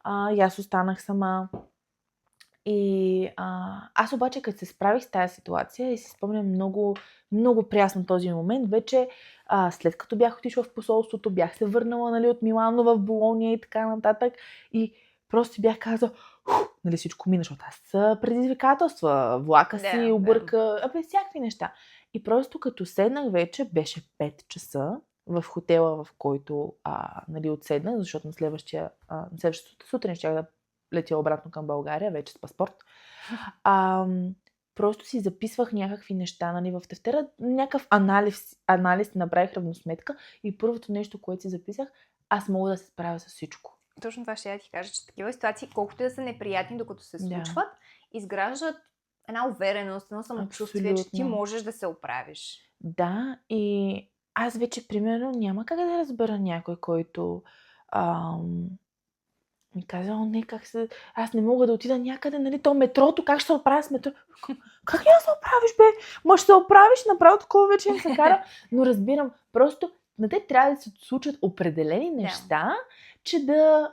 И аз останах сама. И аз обаче, като се справих с тази ситуация и си спомням много, много прясно този момент, вече след като бях отишла в посолството, бях се върнала, нали, от Милано в Болония и така нататък и просто си бях казала, нали, всичко мина, защото аз са предизвикателства, влака си обърка, всякакви неща. И просто като седнах вече, беше 5 часа в хотела, в който нали, отседнах, защото на следващата сутрин щях да летя обратно към България, вече с паспорт. Просто си записвах някакви неща, нали, в тефтера, някакъв анализ направих, равносметка и първото нещо, което си записах, аз мога да се справя с всичко. Точно това ще я ти кажа, че такива ситуации, колкото и да са неприятни, докато се случват, изграждат една увереност, едно самочувствие, че ти можеш да се оправиш. Да, и аз вече, примерно, няма как да разбера някой, който ми каза, не, аз не мога да отида някъде, нали, то метрото, как ще се оправя с метро? Как я се оправиш, бе? Ще се оправиш, направо такова вече не се кара. Но разбирам, просто на те трябва да се случат определени неща, че да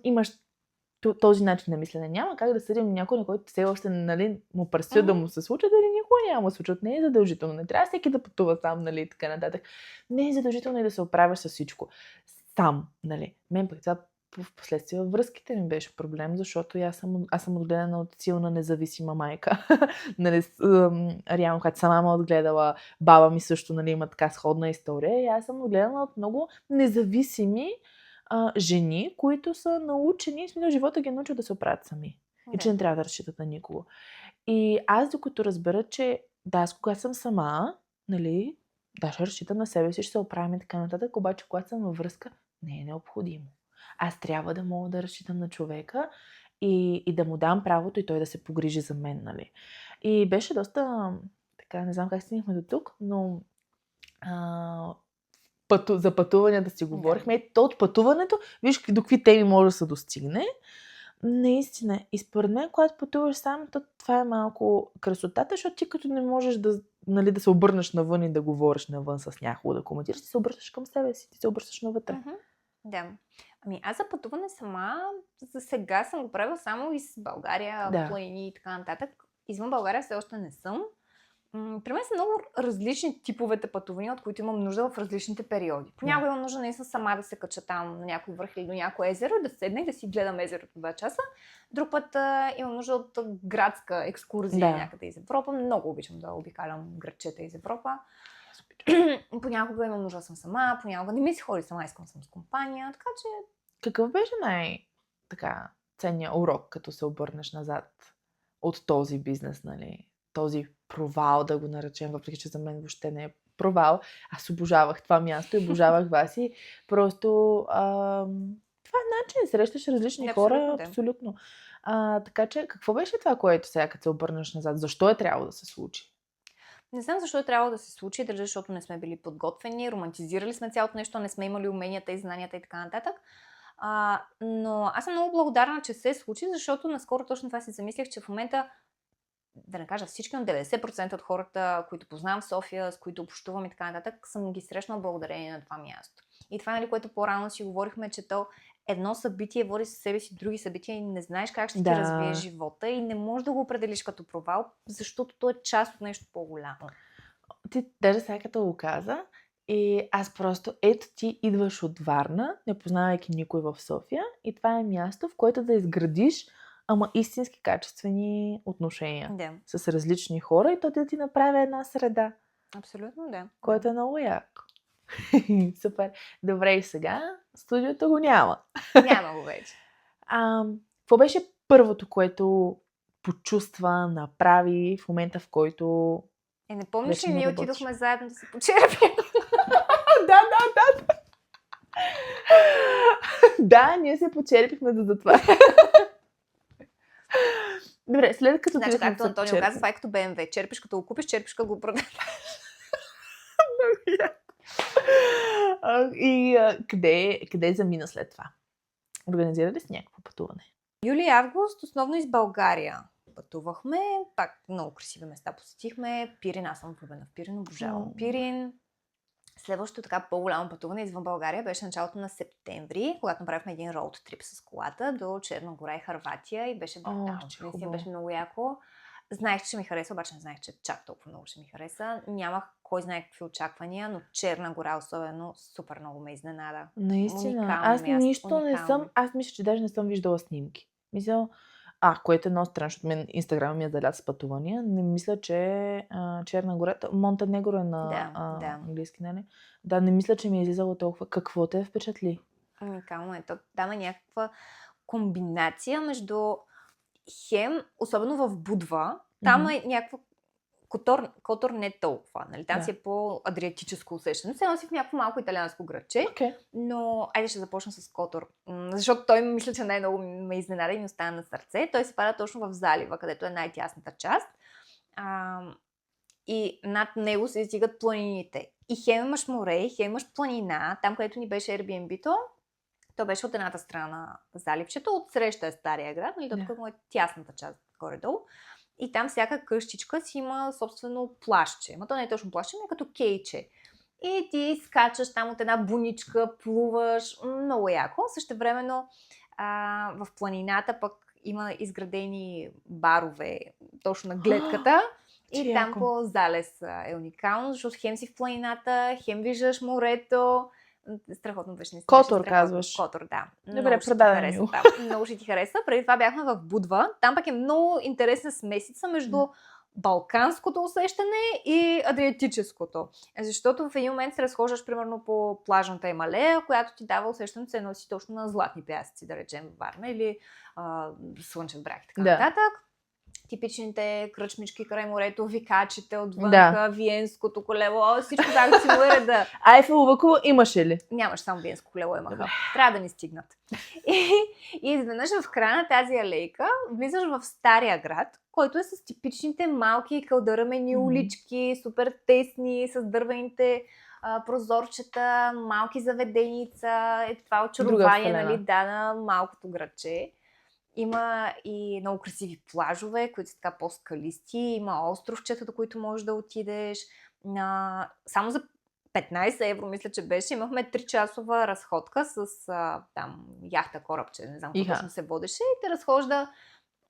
имаш този начин на мислене. Няма как да съдим някой, на който все още, нали, му предстои да му се случи, дали никога няма да се случат. Не е задължително. Не трябва всеки да пътува сам, нали, така нататък. Не е задължително и да се оправяш с всичко. Сам, нали. Мен пък това в последствие във връзките ми беше проблем, защото аз съм отгледана от силна независима майка. Нали, реално, когато сама ме отгледала, баба ми също, нали, има така сходна история. И аз съм отгледана от много независими жени, които са научени, в смисъл живота ги е научил да се оправят сами. И че не трябва да разчитат на никого. И аз докато разбера, че аз когато съм сама, нали, ще разчитам на себе си, ще се оправим и така нататък, обаче когато съм във връзка, не е необходимо. Аз трябва да мога да разчитам на човека и да му дам правото и той да се погрижи за мен, нали. И беше доста, така, не знам как стигнахме до тук, но за пътуване да си говорихме. Ето от пътуването, виж до какви теми може да се достигне. Наистина. И според мен, когато пътуваш сам, това е малко красотата, защото ти като не можеш да, нали, да се обърнеш навън и да говориш навън с някого, да коментираш, ти се обръщаш към себе си, ти се обръщаш навътре. Да. Ами аз за пътуване сама, за сега съм го правила само из България, планини и така нататък. Извън България все още не съм. При мен са много различни типовете пътувания, от които имам нужда в различните периоди. Понякога имам нужда наистина сама да се кача там на някой върх или до някое езеро, да седна и да си гледам езерото 2 часа. Друг път имам нужда от градска екскурзия някъде из Европа. Много обичам да обикалям градчета из Европа. Понякога имам нужда да съм сама, понякога не ми се ходи сама, искам съм с компания, така че... Какъв беше ценният урок, като се обърнеш назад от този бизнес, нали? Този провал, да го наречем, въпреки че за мен въобще не е провал. Аз обожавах това място и обожавах вас и просто това е начин, срещаш различни хора, абсолютно. Така че, какво беше това, което сега, като се обърнеш назад? Защо е трябвало да се случи? Не знам защо е трябвало да се случи, дали защото не сме били подготвени, романтизирали сме цялото нещо, не сме имали уменията и знанията и така нататък. Но аз съм много благодарна, че се случи, защото наскоро точно това си замислях, че в момента, да не кажа всички, но 90% от хората, които познавам в София, с които общувам и така нататък, съм ги срещнала благодарение на това място. И това, нали, което по-рано си говорихме, че то едно събитие води със себе си други събития и не знаеш как ще ти развие живота и не можеш да го определиш като провал, защото то е част от нещо по-голямо. Ти даже сега като го каза, и аз просто, ето ти идваш от Варна, не познавайки никой в София, и това е място, в което да изградиш истински качествени отношения с различни хора и то да ти направи една среда. Абсолютно, да. Което е много яко. Супер. Добре, и сега студиото го няма. Няма го вече. Какво беше първото, което почувства, направи в момента, в който... Не помниш ли, ние отидохме заедно да се почерпим? Да. Да, ние се почерпихме за това. Добре, след като... Значи, както Антонио каза, това е като BMW. Черпиш като го купиш, черпиш като го продадеш. И къде замина след това? Организира ли си някакво пътуване? Юли и август, основно из България. Пътувахме, пак много красиви места посетихме. Пирин, аз съм влюбена в Пирин, обожавам Пирин. Следващото така по-голямо пътуване извън България беше началото на септември, когато направихме един роуд трип с колата до Черна гора и Хърватия и беше брутално. Наистина беше много яко. Знаех, че ще ми хареса, обаче не знаех, че чак толкова много ще ми хареса. Нямах кой знае какви очаквания, но Черна гора особено супер много ме изненада. Наистина, аз нищо не съм, аз мисля, че даже не съм виждала снимки. Мисля, което е много странно, защото мен Инстаграм ми е залят с пътувания. Не мисля, че Черна гора, Монтенегро е на английски, нали? Да, не мисля, че ми е излизало толкова. Какво те впечатли? Уникално е. Там е някаква комбинация между особено в Будва, там е някаква Котор не толкова, нали? Там си е по-адриатическо усещане. Сега си в някакво малко италианско градче, но айде ще започна с Котор, защото той мисля, че най-много ме изненада и ми остана на сърце. Той се пада точно в залива, където е най-тясната част. И над него се издигат планините. И хем имаш море, хем имаш планина, там където ни беше Airbnb-то, то беше от едната страна на заливчето, от среща е Стария град, нали, тук е тясната част горе-долу. И там всяка къщичка си има собствено плащче. То не е точно плащче, но е като кейче. И ти скачаш там от една буничка, плуваш, много яко. Същевременно В планината пък има изградени барове точно на гледката. И там по залез е уникално, защото хем си в планината, хем виждаш морето. Страхотно беше. Котор казваш. Котор, да. Добре, продаден ми. Много ще ти хареса. Преди това бяхме в Будва. Там пък е много интересна смесица между балканското усещане и адриатическото. Защото в един момент се разхождаш примерно по плажната Емалея, която ти дава усещането, се носи точно на златни пясъци, да речем в Варна, или Слънчев бряг и така нататък. Типичните кръчмички край морето, викачите отвънка, Виенското колело, всичко както си му е реда. Айфелово колело имаше ли? Нямаш, само Виенско колело имаха. Трябва да ни стигнат. И изведнъж в края на тази алейка влизаш в Стария град, който е с типичните малки кълдърмени улички, супер тесни, с дървените прозорчета, малки заведеница, това очарование, нали, на малкото градче. Има и много красиви плажове, които са така по-скалисти. Има островчета, до които можеш да отидеш. Само за 15 евро, мисля, че беше. Имахме 3-часова разходка с там яхта, корабче, не знам какво точно се водеше. И те разхожда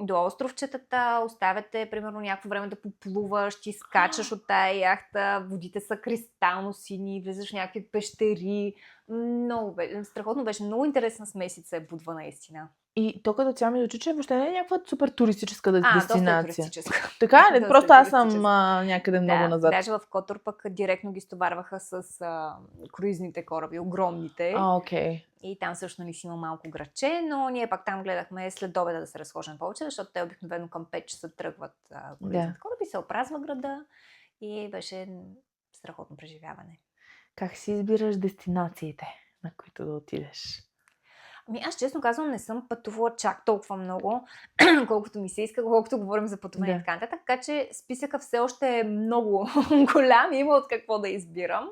до островчетата, оставяте примерно някакво време да поплуваш, ти скачаш от тая яхта, водите са кристално сини, влизаш в някакви пещери. Много страхотно беше. Много интересна смесица е Будва наистина. И то като цяло ми звучи, че въобще не е някаква супер туристическа дестинация. Доста туристическа. Така ли? Просто аз съм някъде много назад. Даже в Котор пък директно ги стоварваха с круизните кораби, огромните. Okay. И там също си има малко градче, но ние пак там гледахме след обеда да се разхождаме повече, защото те обикновено към 5 часа тръгват круизните кораби, се опразва града и беше страхотно преживяване. Как си избираш дестинациите, на които да отидеш? Аз честно казвам, не съм пътувала чак толкова много, колкото ми се иска, колкото говорим за пътуване и така нататък. Така че списъка все още е много голям, има от какво да избирам.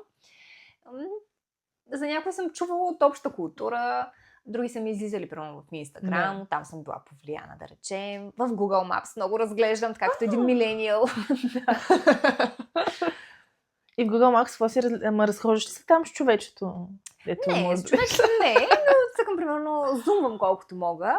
За някои съм чувала от обща култура, други са ми излизали примерно в Инстаграм, там съм била повлияна, да речем. В Google Maps много разглеждам, така като един милениал. И в Google Maps какво си разхождаш ли се там с човечето? Не, с човечето не, но цъкам примерно, зумвам колкото мога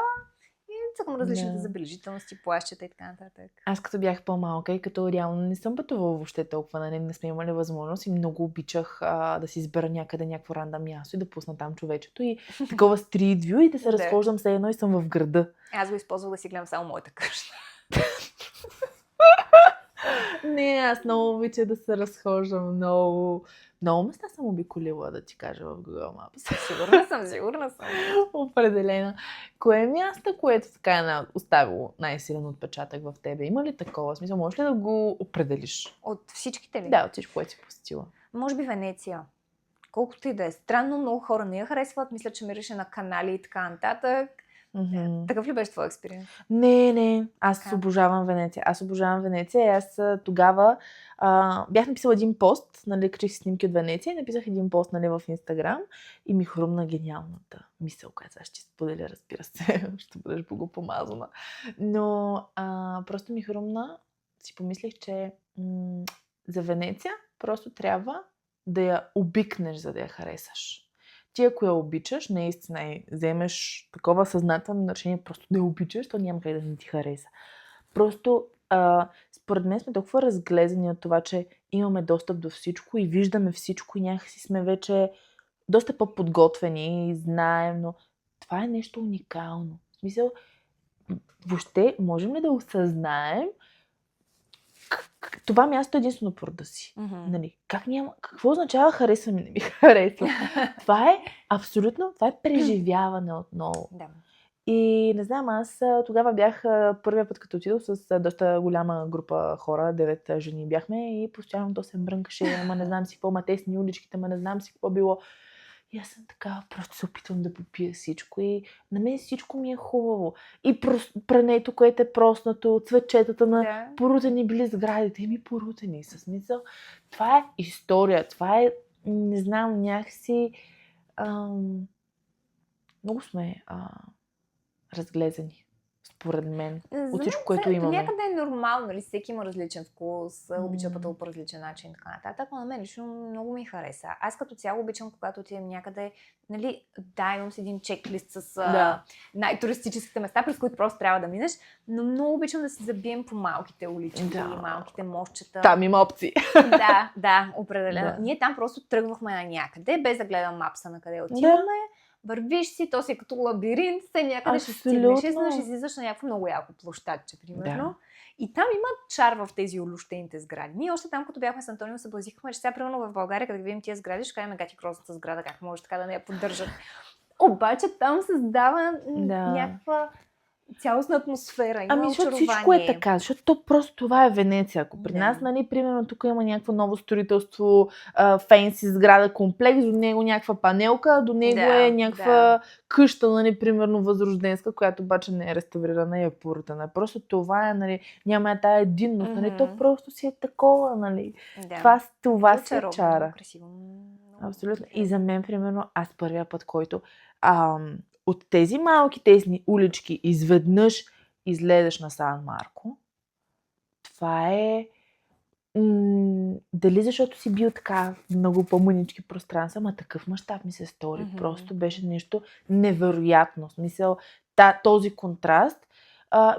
и цъкам различните забележителности, плащета и така нататък. Аз като бях по-малка и като реално не съм пътувала въобще толкова, не сме имали възможност и много обичах да си избера някъде някакво рандъм място и да пусна там човечето и такова стрит вю и да се разхождам все едно и съм в града. Аз го използвах да си гледам само моята къща. Не, аз много обичам да се разхождам, много места съм обиколила, да ти кажа, в Google Maps. Сигурна съм. Определено. Кое е място, което така е оставило най-силен отпечатък в тебе? Има ли такова? В смисъл, можеш ли да го определиш? От всичките ли? Да, от всичко, което си посетила. Може би Венеция. Колкото и да е странно, много хора не я харесват. Мисля, че мирише на канали и така нататък. Такъв ли беше твой експериенс? Не. Аз обожавам Венеция. Аз тогава бях написала един пост, нали, качих снимки от Венеция и написах един пост, нали, в Инстаграм и ми хрумна гениалната мисъл, която аз ще споделя, разбира се, ще бъдеш богопомазана. Но просто ми хрумна, си помислих, че за Венеция просто трябва да я обикнеш, за да я харесаш. Ти ако я обичаш, наистина и вземеш такова съзнателно решение просто да я обичаш, то няма как да не ти хареса. Просто според мен сме толкова разглезени от това, че имаме достъп до всичко и виждаме всичко и някакси сме вече доста по-подготвени и знаем, но това е нещо уникално. В смисъл, въобще можем ли да осъзнаем това място е единствено по рода си. Нали? Какво означава харесва ми, не ми харесва? Това е абсолютно, това е преживяване отново. Да. И не знам, аз тогава бях първия път, като отидох с доста голяма група хора, 9 жени бяхме и постоянно то се мрънкаше, ама не знам си какво, ма тесни уличките, ама не знам си какво било. И аз съм така, просто се опитвам да попия всичко и на мен всичко ми е хубаво. И прането, което е проснато, цветчетата на порутени били сградите, ми порутени със смисъл. Това е история, това е, не знам, някакси много сме разглезени. според мен, За от мен всичко, което имаме. някъде е нормално, нали? Всеки има различен вкус, обича пътува М. по различен начин и така нататък, но на мен лично много ми хареса. Аз като цяло обичам, когато отидем някъде, нали, да, имам си един чеклист с Да. най-туристическите места, през които просто трябва да минеш, но много обичам да си забием по малките улички, Да. малките мостчета. Там има опции. Да, определено. Да. Ние там просто тръгвахме на някъде, без да гледам мапса на къде отиваме. Вървиш си, то си е като лабиринт, все някъде ще стигнеш. Изведнъж излизаш на някакво много яко площадче, примерно. Да. И там има чар в тези улющените сгради. Ние още там, като бяхме с Антонио, се блазихме, че сега, примерно в България, като видим тия сгради, ще кажем, гати грозната сграда, как може така да не я поддържат. Обаче там създава някаква цялостна атмосфера. Има защото всичко е така, защото то просто това е Венеция. Ако при нас, нали, примерно тук има някакво ново строителство, фенси сграда, комплекс, до него някаква панелка, до него е някаква къща, нали, примерно възрожденска, която обаче не е реставрирана и е пуртана. Просто това е, нали, няма тая единност, нали, то просто си е такова, нали. Това си е чара. Красиво. Абсолютно. И за мен, примерно, аз първия път, който от тези малки тесни улички изведнъж излезеш на Сан Марко, това е дали защото си бил така много по-мънички пространства, ама такъв мащаб ми се стори. Просто беше нещо невероятно. В смисъл, този контраст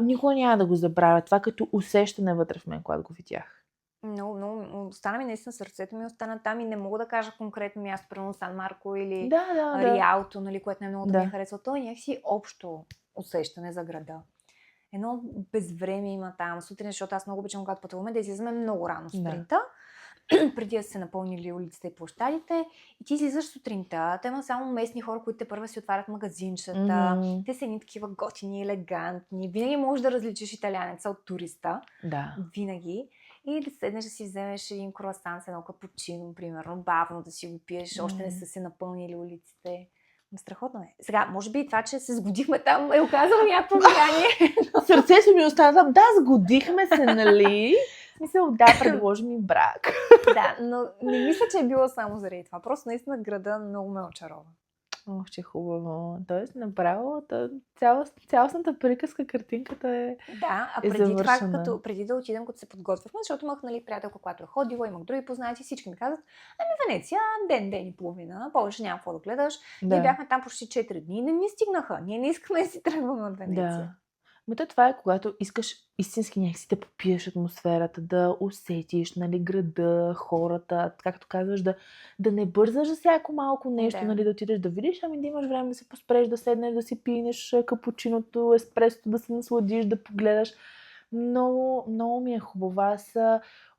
никога няма да го забравя. Това като усещане вътре в мен, когато го видях. Много, остана ми наистина сърцето ми, остана там и не мога да кажа конкретно място, примерно Сан Марко или Риалто, нали, което не много да ми е харесва. То е някакси общо усещане за града. Едно безвремие има там сутрин, защото аз много обичам, когато пътуваме, да излизаме много рано сутринта, преди да се напълнили улиците и площадите. И ти излизаш сутринта, те има само местни хора, които те първа си отварят магазинчета, те са едни такива готини, елегантни. Винаги можеш да различиш италианеца от туриста. Да. Винаги. И да седнеш да си вземеш един круасан с едно капучино, примерно, бавно да си го пиеш, още не са се напълнили улиците. Страхотно е. Сега, може би това, че се сгодихме там, е оказало някакво влияние. Сърцето ми остана там. Да, сгодихме се, нали? Мисля, предложи ми брак. Да, но не мисля, че е било само заради това. Просто наистина града много ме очарова. Ох, че хубаво. Тоест, направо, цялостната приказка, картинката е преди това, преди да отидем, като се подготвяхме, защото имах, нали, приятелка, която е ходила, имах други познати, всички ми казват, Венеция, ден и половина, повече няма какво да гледаш. Ние бяхме там почти 4 дни и не ни стигнаха. Ние не искаме да си тръгваме от Венеция. Това е когато искаш истински някакси да попиеш атмосферата, да усетиш, нали, града, хората, както казваш, да не бързаш за всяко малко нещо, нали, да отидеш да видиш, ами да имаш време да се поспреш, да седнеш, да си пинеш капучиното, еспресото, да се насладиш, да погледаш. Много, много ми е хубаво. Аз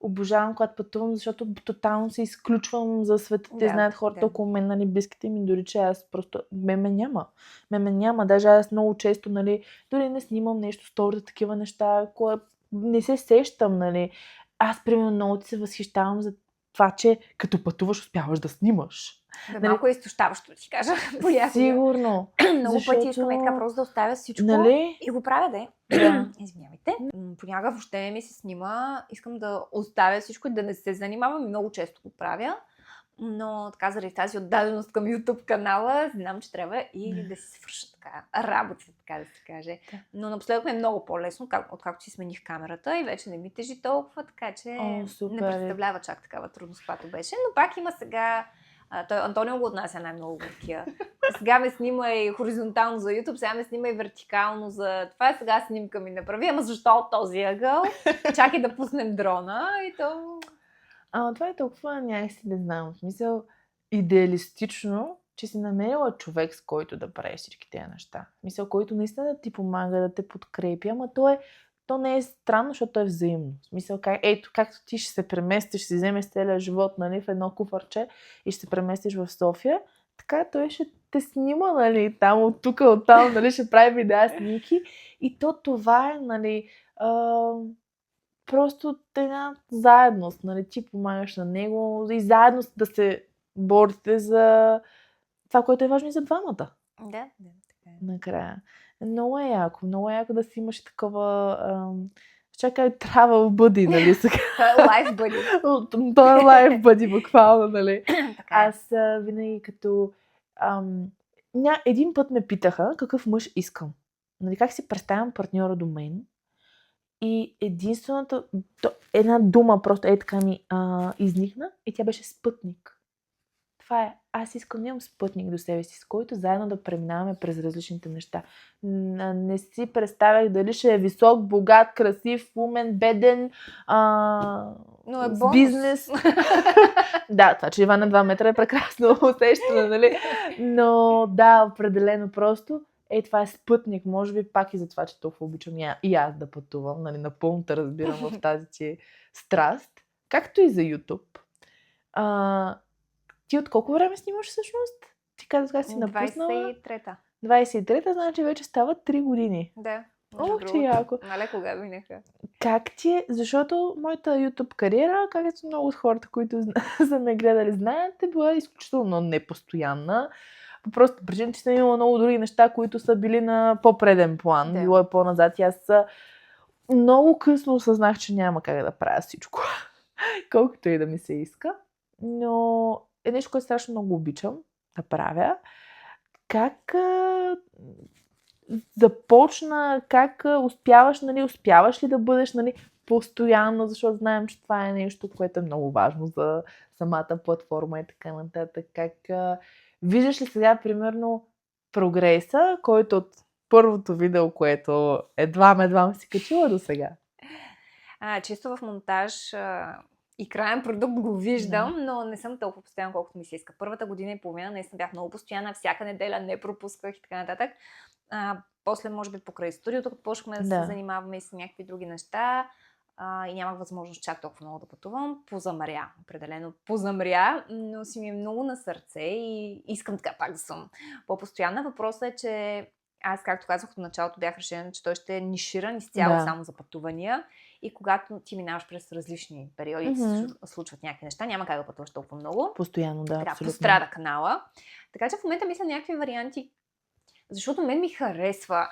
обожавам, когато пътувам, защото тотално се изключвам за света. Те знаят хората около мен, нали, близките ми, дори че аз просто... Ме няма. Даже аз много често, нали, дори не снимам нещо, сторите, такива неща, не се сещам, нали. Аз, примерно, много ти се възхищавам за това, че като пътуваш, успяваш да снимаш. Малко е изтощаващо, да ти кажа. Сигурно. Много пъти искаме така просто да оставя всичко, нали? И го правя, Извинявайте. Понякога въобще ми се снима, искам да оставя всичко и да не се занимавам. Много често го правя. Но така, заради тази отдаденост към YouTube канала, знам, че трябва и да си свърша така работата, така да се каже. Но напоследък ми е много по-лесно, откакто си смених камерата и вече не ми тежи толкова, така че не представлява чак такава трудност, която беше. Но пак има сега... Антонио го отнася най-много горкия. Сега ме снима и хоризонтално за YouTube, сега ме снима и вертикално за това. Сега снимка ми направи. Ама защо от този ъгъл? Чакай да пуснем дрона и то... Това е толкова някакси, не знам, в смисъл идеалистично, че си намерила човек, с който да правиш всички тези неща. В смисъл, който наистина да ти помага, да те подкрепи, ама то не е странно, защото е взаимно. В смисъл, както ти ще се преместиш, си вземеш целия живот, нали, в едно куфарче и ще се преместиш в София, така той ще те снима, нали, там, от тук, от там, нали, ще прави видеа, снимки. И това е, нали, просто една заедност, нали, ти помагаш на него и заедно да се борите за това, което е важно и за двамата. Да, така е. Накрая. Много е яко да си имаш такова... Чакай, travel buddy, нали сега? Life buddy. Това е life buddy, буквално, нали? Аз винаги като... един път ме питаха какъв мъж искам. нали, как си представям партньора до мен и единствената, една дума просто така ми изникна и тя беше спътник. Това е. Аз искам да имам спътник до себе си, с който заедно да преминаваме през различните неща. Не си представях дали ще е висок, богат, красив, умен, беден, но е с бизнес. Да, това, че Иван на 2 метра е прекрасно усещане, нали? Но да, определено просто. Това е спътник. Може би пак и за това, че толкова обичам и аз да пътувам. Нали, напълно те разбирам в тази си страст. Както и за YouTube. Ти от колко време снимаш всъщност? Ти казах, как си напуснала? 23-та. 23-та, значи вече става 3 години. Да. Ох, че яко. Мале кога минаха. Как ти е? Защото моята YouTube кариера, както много от хората, които са ме гледали, знаят, е била изключително непостоянна. По просто причина, че съм имала много други неща, които са били на по-преден план. Да. Било е по-назад. И аз много късно осъзнах, че няма как да правя всичко. Колкото и да ми се иска. Но е нещо, което страшно много обичам да правя. Как започна, как успяваш ли да бъдеш, постоянно, защото знаем, че това е нещо, което е много важно за самата платформа и така нататък. Как виждаш ли сега, примерно, прогреса, който от първото видео, което едва си качила до сега? Чисто в монтаж и краен продукт го виждам, но не съм толкова постоянна, колкото ми се иска. Първата година и половина наистина бях много постоянна, всяка неделя не пропусках и така нататък. После, може би, покрай студиото, като почнахме да се занимаваме и с някакви други неща и нямах възможност чак толкова много да пътувам. Позамря, определено позамря, но си ми е много на сърце и искам така пак да съм по-постоянна. Въпросът е, че аз, както казах от началото, бях решена, че той ще е ниширан изцяло само за пътувания и когато ти минаваш през различни периоди, се случват някакви неща, няма как да пътуваш толкова много. Постоянно, да, абсолютно. Пострада канала. Така че в момента мисля някакви варианти, защото мен ми харесва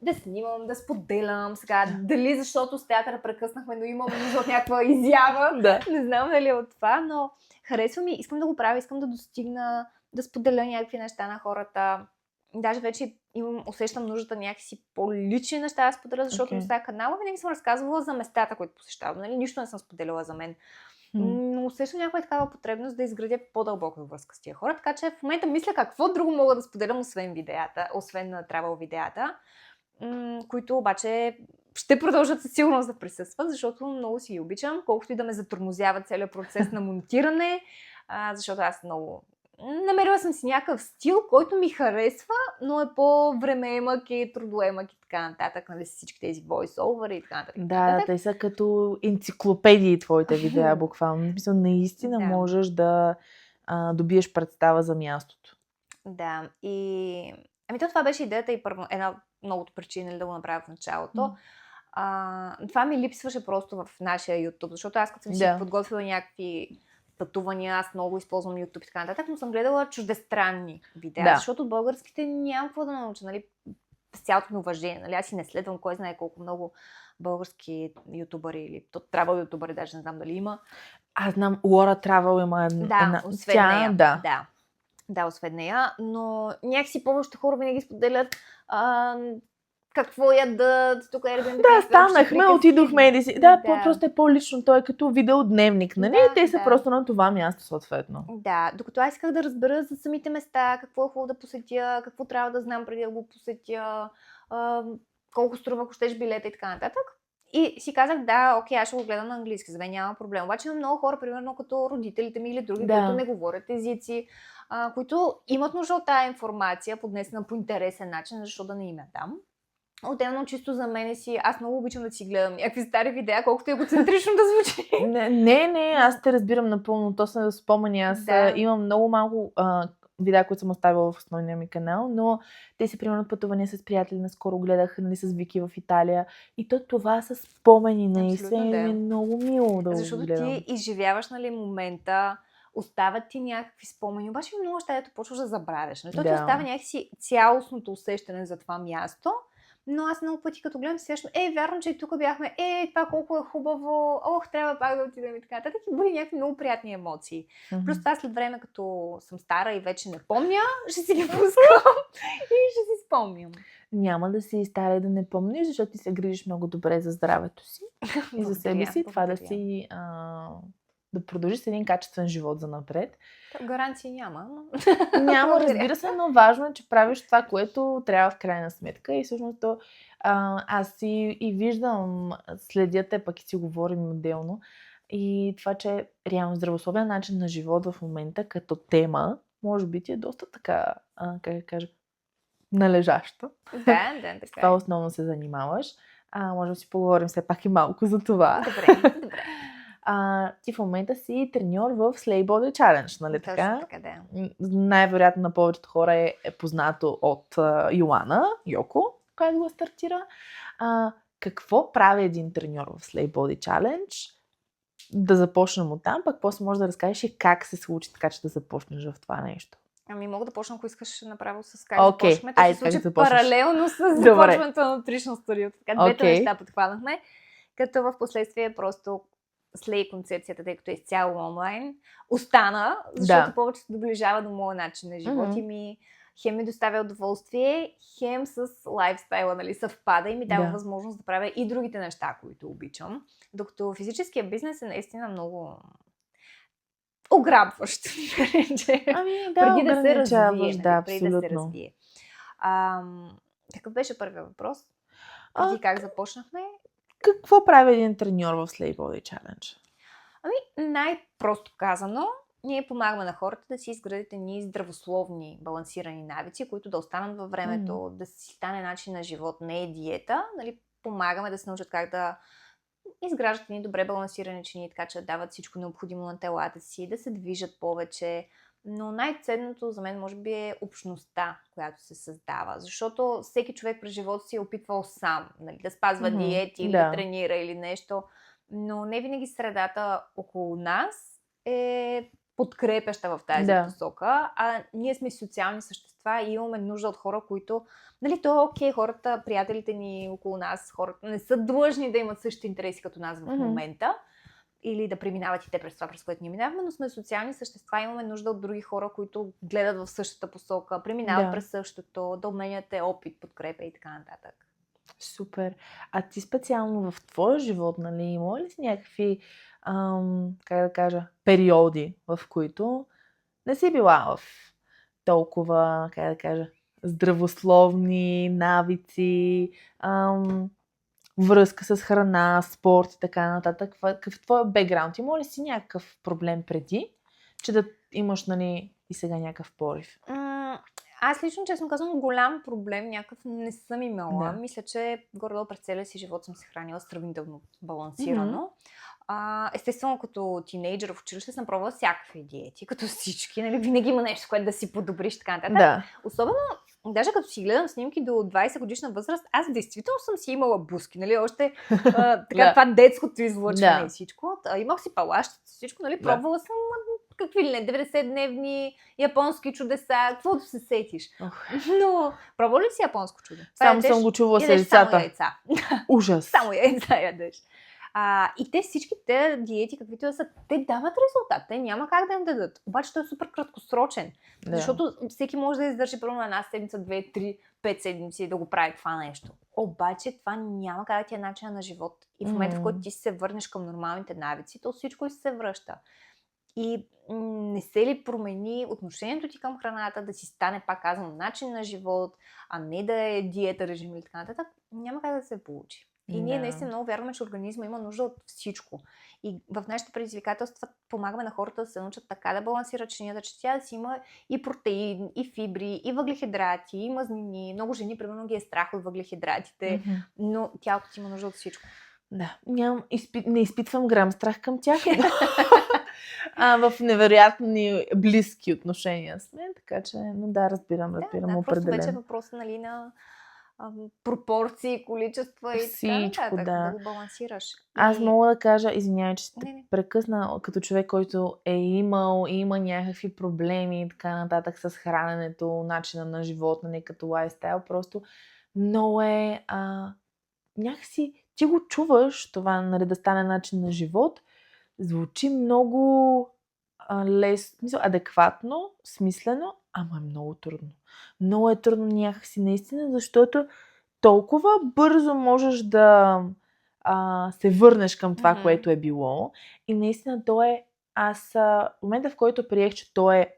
да снимам, да споделям сега, дали защото с театъра прекъснахме, но имам нужда от някаква изява. Не знам дали е от това, но харесва ми, искам да го правя, искам да достигна, да споделя някакви неща на хората. Даже вече усещам нуждата някакси по-лични неща да споделя, защото на тази канала винаги съм разказвала за местата, които посещавам. Нали? Нищо не съм споделила за мен. Но усещам някаква такава потребност да изградя по-дълбока връзка с тия хора. Така че в момента мисля какво друго мога да споделям, освен на travel видеята, които обаче ще продължат със сигурност да присъстват, защото много си ги обичам, колкото и да ме затормозява целият процес на монтиране, защото аз много... Намерила съм си някакъв стил, който ми харесва, но е по-времеемък и трудоемък и така нататък, нали, с всички тези voice-over и така нататък. Да, те са като енциклопедии твоите видеа, буквално. Наистина можеш да добиеш представа за мястото. Да, и... това беше идеята и една много от причини да го направя в началото. Това ми липсваше просто в нашия YouTube, защото аз като съм си подготвила някакви пътувания, аз много използвам YouTube и така нататък, но съм гледала чуждестранни видеа, защото българските нямам какво да науча, нали, с цялото ми уважение, нали, аз си не следвам кой знае колко много български ютубъри или travel ютубъри, даже не знам дали има. Аз знам, Laura Travel има една... освен нея. Да, освен нея, но някакси повечето хора винаги споделят какво ядат, тук Airbnb. Да, станахме, отидохме и си. Да, просто е по-лично, той е като видеодневник, нали? Те са просто на това място, съответно. Да, докато аз исках да разбера за самите места, какво е хубаво да посетя, какво трябва да знам преди да го посетя, колко струва, ако щеш билета и така нататък. И си казах, окей, аз ще го гледам на английски, за мен няма проблем. Обаче има много хора, примерно като родителите ми или други, които не говорят езици, които имат нужда от тази информация, поднесена по интересен начин, защото да не им я дам. Отделно чисто за мен аз много обичам да си гледам някакви стари видеа, колкото егоцентрично да звучи. Не, аз те разбирам напълно, то са спомени. Аз имам много малко видеа, които съм оставила в основния ми канал, но те си примерно пътувания с приятели, наскоро гледах, нали, с Вики в Италия. И това са спомени наистина е много мило да защото го гледам. Защото ти изживяваш, нали, момента, остават ти някакви спомени, обаче много неща, дето почваш да забравяш. Нали? Ти остава някакси цялостното усещане за това място, но аз много пъти като гледам се сещам, вярно, че и тук бяхме, това колко е хубаво, трябва пак да отидем и така нататък, и бъде някакви много приятни емоции. Плюс това след време, като съм стара и вече не помня, ще си ги пускам и ще си спомням. Няма да си стара и да не помниш, защото ти се грижиш много добре за здравето си и за себе си. Това да си да продължиш с един качествен живот за напред. Гаранции няма. Но... Няма, разбира се, но важно е, че правиш това, което трябва в крайна сметка. И всъщност аз и виждам, следя те, пък и си говорим отделно. И това, че реално здравословен начин на живот в момента като тема, може би ти е доста така, как да кажа, належаща. Да, така. С това основно се занимаваш. Може да си поговорим все пак и малко за това. Добре. Ти в момента си треньор в Slay Body Challenge, нали така? Точно така, да. Най-вероятно на повечето хора е познато от Йоана Йоко, която го стартира. Какво прави един треньор в Slay Body Challenge? Да започнем от там, пък после може да разкажеш и как се случи така, че да започнеш в това нещо. Мога да почна, ако искаш направо с как започваме. Това се случи паралелно с започването на Nutrition Studio. Така, двете неща подхванахме. Като в последствие просто Slay концепцията, тъй като е изцяло онлайн, остана, защото повече се доближава до моя начин на живот и ми хем ми доставя удоволствие, хем с лайфстайла, нали, съвпада и ми дава възможност да правя и другите неща, които обичам. Докато физическия бизнес е наистина много ограбващ. Преди да се развие. Какъв беше първият въпрос? Преди как започнахме? Какво прави един треньор в Slay Body Challenge? Най-просто казано, ние помагаме на хората да си изградите ни здравословни, балансирани навици, които да останат във времето, да си стане начин на живот, не е диета. Нали, помагаме да се научат как да изграждат ни добре балансирани чини, така че да дават всичко необходимо на телата си, да се движат повече. Но най-ценното за мен може би е общността, която се създава. Защото всеки човек през живота си е опитвал сам, нали, да спазва диети или да тренира или нещо. Но не винаги средата около нас е подкрепяща в тази посока, а ние сме социални същества и имаме нужда от хора, които, нали, то е окей, хората, приятелите ни около нас, хората не са длъжни да имат същите интереси като нас в момента или да преминават и те през това, през което ние минаваме, но сме социални същества, имаме нужда от други хора, които гледат в същата посока, преминават през същото, да обменяте опит, подкрепа и така нататък. Супер. А ти специално в твоя живот, нали, има ли си някакви как да кажа, периоди, в които не си била в толкова, как да кажа, здравословни навици, връзка с храна, спорт и така нататък. Какъв е твой бекграунд? Има ли си някакъв проблем преди, че да имаш, нали, и сега някакъв порив? Аз лично, честно казвам, голям проблем някакъв не съм имала. Мисля, че горе-долу през целия си живот съм се хранила сравнително балансирано. Естествено, като тинейджър в училище съм пробвала всякакви диети, като всички. Нали? Винаги има нещо, което да си подобриш, така нататък. Особено, даже като си гледам снимки до 20 годишна възраст, аз действително съм си имала буски. Нали? Още така, това детското излъчване и всичко. Имах си палащата, всичко. Нали? Пробвала съм какви ли не, 90-дневни японски чудеса, каквото се сетиш. Но пробвала ли си японско чудо? Само съм го чувала с яйцата. Само яйца. Ужас. Само яйца ядеш. И те всичките диети, каквито да са, те дават резултат. Те няма как да им дадат. Обаче той е супер краткосрочен. Защото всеки може да издържи примерно една седмица, 2, 3, 5 седмици да го прави това нещо. Обаче това няма как да ти е начин на живот. И в момента, в който ти се върнеш към нормалните навици, то всичко се връща. И не се ли промени отношението ти към храната, да си стане, пак казвам, начин на живот, а не да е диета, режим или така нататък, няма как да се получи. И ние наистина много вярваме, че организма има нужда от всичко. И в нашите предизвикателства помагаме на хората да се научат така да балансират чинията, че тя да си има и протеин, и фибри, и въглехидрати, и мазнини. Много жени, примерно, ги е страх от въглехидратите, но тялото ти има нужда от всичко. Да, не изпитвам грам страх към тях. В невероятни близки отношения с мен, така че, но да, разбирам определено. Просто вече е въпрос, нали, на пропорции, количества и всичко, да го балансираш. Аз мога да кажа, извинявай, че те прекъсна като човек, който е имал и има някакви проблеми и така нататък с храненето, начина на живот, нали, като лайфстайл, просто много е някакси, ти го чуваш това, нали, да стане начин на живот, звучи много адекватно, смислено ама е много трудно. Много е трудно някакси наистина, защото толкова бързо можеш да се върнеш към това, което е било. И наистина то е... в момента, в който приех, че то е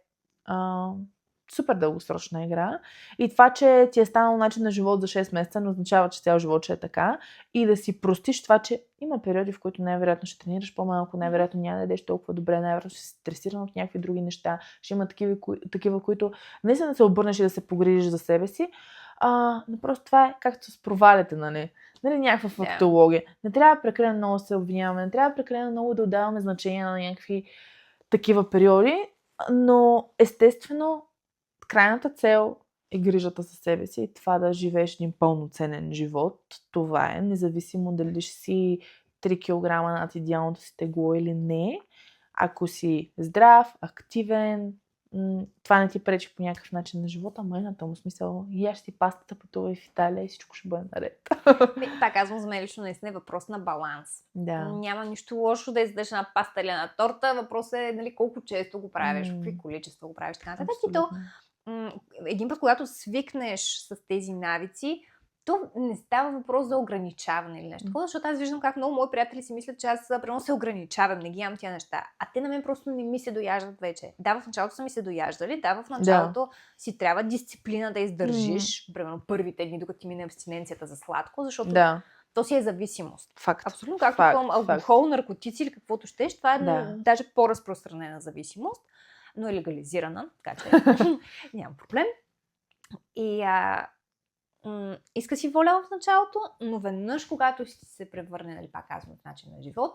супер дългосрочна игра и това, че ти е станало начин на живот за 6 месеца, не означава, че цял живот ще е така. И да си простиш това, че има периоди, в които най-вероятно ще тренираш по-малко, най-вероятно няма да ядеш толкова добре, най-вероятно ще си стресиран от някакви други неща, ще има такива, които наистина да се обърнеш и да се погрижиш за себе си. Но просто това е както с провалите, нали? Някаква фактология. Не трябва прекалено много да се обвиняваме, не трябва прекалено много да отдаваме значение на някакви такива периоди, но естествено крайната цел е грижата за себе си и това да живееш един пълноценен живот. Това е, независимо дали ще си 3 кг над идеалното си тегло или не. Ако си здрав, активен, това не ти пречи по някакъв начин на живота, ама на този смисъл, яш си пастата, пътувай в Италия и всичко ще бъде наред. Пак казвам, за мен лично наистина е въпрос на баланс. Да. Няма нищо лошо да издеш една паста или на торта, въпросът е нали, колко често го правиш, какви количества го правиш, така нататък. И то, един път, когато свикнеш с тези навици, то не става въпрос за ограничаване или нещо такова, защото аз виждам как много мои приятели си мислят, че аз примерно се ограничавам, не ги ям тия неща. А те на мен просто не ми се дояждат вече. Да, в началото са ми се дояждали, да, в началото си трябва дисциплина да издържиш, примерно първите дни, докато ти мине абстиненцията за сладко, защото то си е зависимост. Факт. Абсолютно както към алкохол, наркотици или каквото щеш, това е даже по-разпространена зависимост, но е легализирана, така че няма проблем. И иска си воля в началото, но веднъж, когато си се превърне, нали, пак казвам, в начин на живот,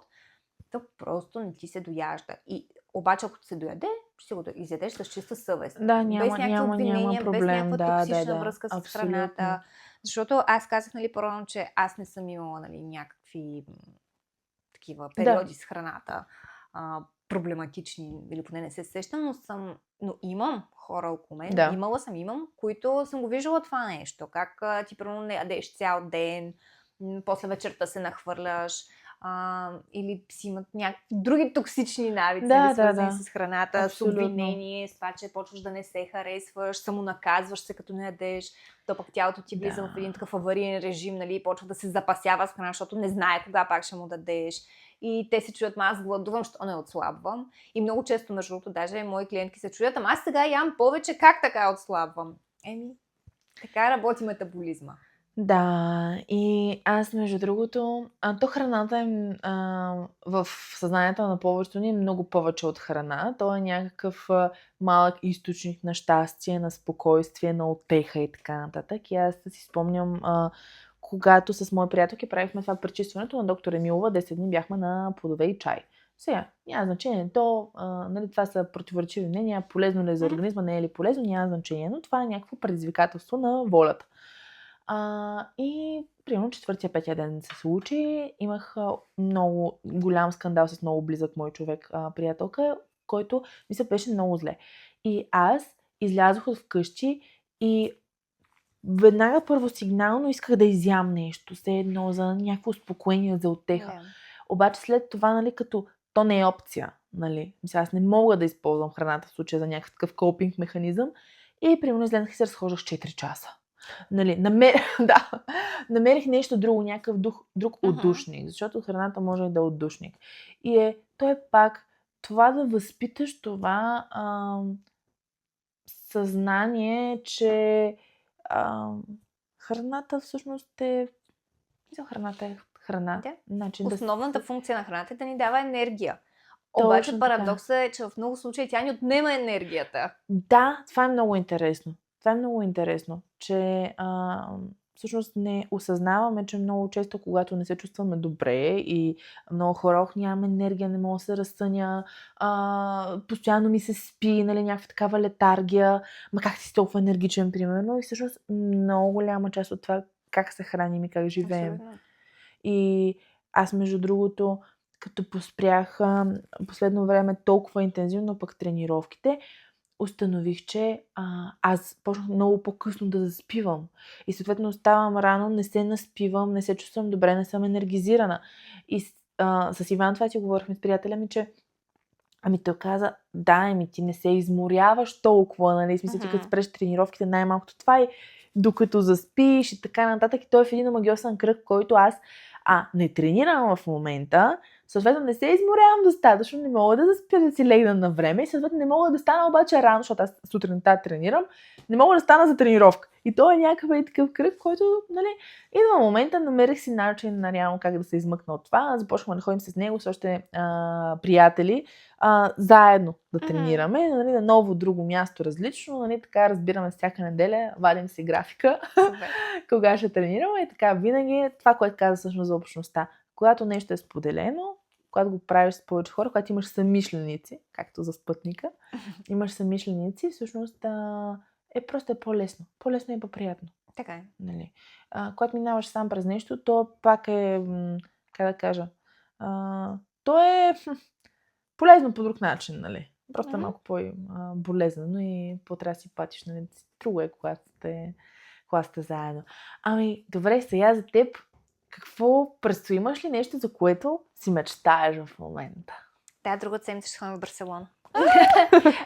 то просто не ти се дояжда. И обаче, ако се дояде, ще го изядеш с чиста съвест. Да, без някакви обвинения, проблем, без някаква токсична връзка с абсолютно. храната. Защото аз казах, нали, по-рано, че аз не съм имала, нали, някакви такива периоди с храната. Проблематични, или поне не се сещам, но имам хора около мен, имам, които съм го виждала това нещо. Как ти примерно не ядеш цял ден, после вечерта се нахвърляш, или си имат някакви други токсични навици, свързани с храната, абсолютно. С обвинение, с това, че почваш да не се харесваш, самонаказваш се като не ядеш, то пък тялото ти влиза в един такъв авариен режим, нали, и почва да се запасява с храна, защото не знае кога пак ще му дадеш. И те се чуят, аз гладувам, що не отслабвам. И много често, между другото, даже мои клиентки се чуят, ама аз сега ям повече, как така отслабвам? Така работи метаболизма. Да, и аз между другото, то храната е в съзнанието на повечето ни много повече от храна. То е някакъв малък източник на щастие, на спокойствие, на утеха и така нататък. И аз си спомням, когато с мои приятелки правихме това пречистването на доктор Емилова, 10 дни бяхме на плодове и чай. Сега, няма значение, нали, това са противоречиви мнения, полезно ли е за организма, не е ли полезно, няма значение, но това е някакво предизвикателство на волята. И примерно 4-5 ден се случи, имах много голям скандал с много близък мой човек, приятелка, който ми се беше много зле. И аз излязох от вкъщи и веднага първосигнално исках да изям нещо, все едно за някакво успокоение, за утеха. Обаче след това, нали, като то не е опция, нали, аз не мога да използвам храната в случая за някакъв такъв копинг механизъм и примерно излезнах и се разхождах 4 часа. Нали, намерих нещо друго, някакъв друг отдушник, защото храната може и да е отдушник. И то е пак това да възпиташ това съзнание, че храната всъщност е... Храната е храна. Основната функция на храната е да ни дава енергия. Обаче парадоксът е, че в много случаи тя ни отнема енергията. Да, това е много интересно. Това е много интересно, че всъщност не осъзнаваме, че много често, когато не се чувстваме добре и много хора, нямам енергия, не мога да се разсъня, постоянно ми се спи, нали, някаква такава летаргия, как си толкова енергичен, примерно, и всъщност много голяма част от това как се храним и как живеем. Абсолютно. И аз, между другото, като поспрях последно време толкова интензивно пък тренировките, установих, че аз почнах много по-късно да заспивам. И съответно оставам рано, не се наспивам, не се чувствам добре, не съм енергизирана. И с Иван това си говорихме с приятеля ми, че Ами той каза, да, ти не се изморяваш толкова, нали, смисъл, ти като спреш тренировките, най-малкото това е докато заспиш и така нататък. И той е в един магиосен кръг, който аз не тренирам в момента, съответно не се изморявам достатъчно, не мога да заспя да си легна на време и съответно не мога да стана обаче рано, защото аз сутринта тренирам, не мога да стана за тренировка. И той е някакъв такъв кръг, който, нали, идва момента, намерих си начин на реално как да се измъкна от това. Започваме да ходим с него, с още приятели, заедно да тренираме, нали, на ново друго място, различно, нали, така разбираме всяка неделя, вадим си графика, кога ще тренираме и така винаги това, което каза всъщност за общността. Когато нещо е споделено, когато го правиш с повече хора, когато имаш съмишленици, както за спътника, имаш съмишленици, всъщност просто е по-лесно. По-лесно и по-приятно. Така е. Нали? Когато минаваш сам през нещо, то пак е, как да кажа, то е полезно по друг начин, нали? Просто е малко по-болезнено и по-трябва да си патиш, нали? Друго е, когато сте заедно. Ами, добре, сега за теб, какво предстои? Имаш ли нещо, за което си мечтаеш в момента? Да, другата седмица ще ходим в Барселона.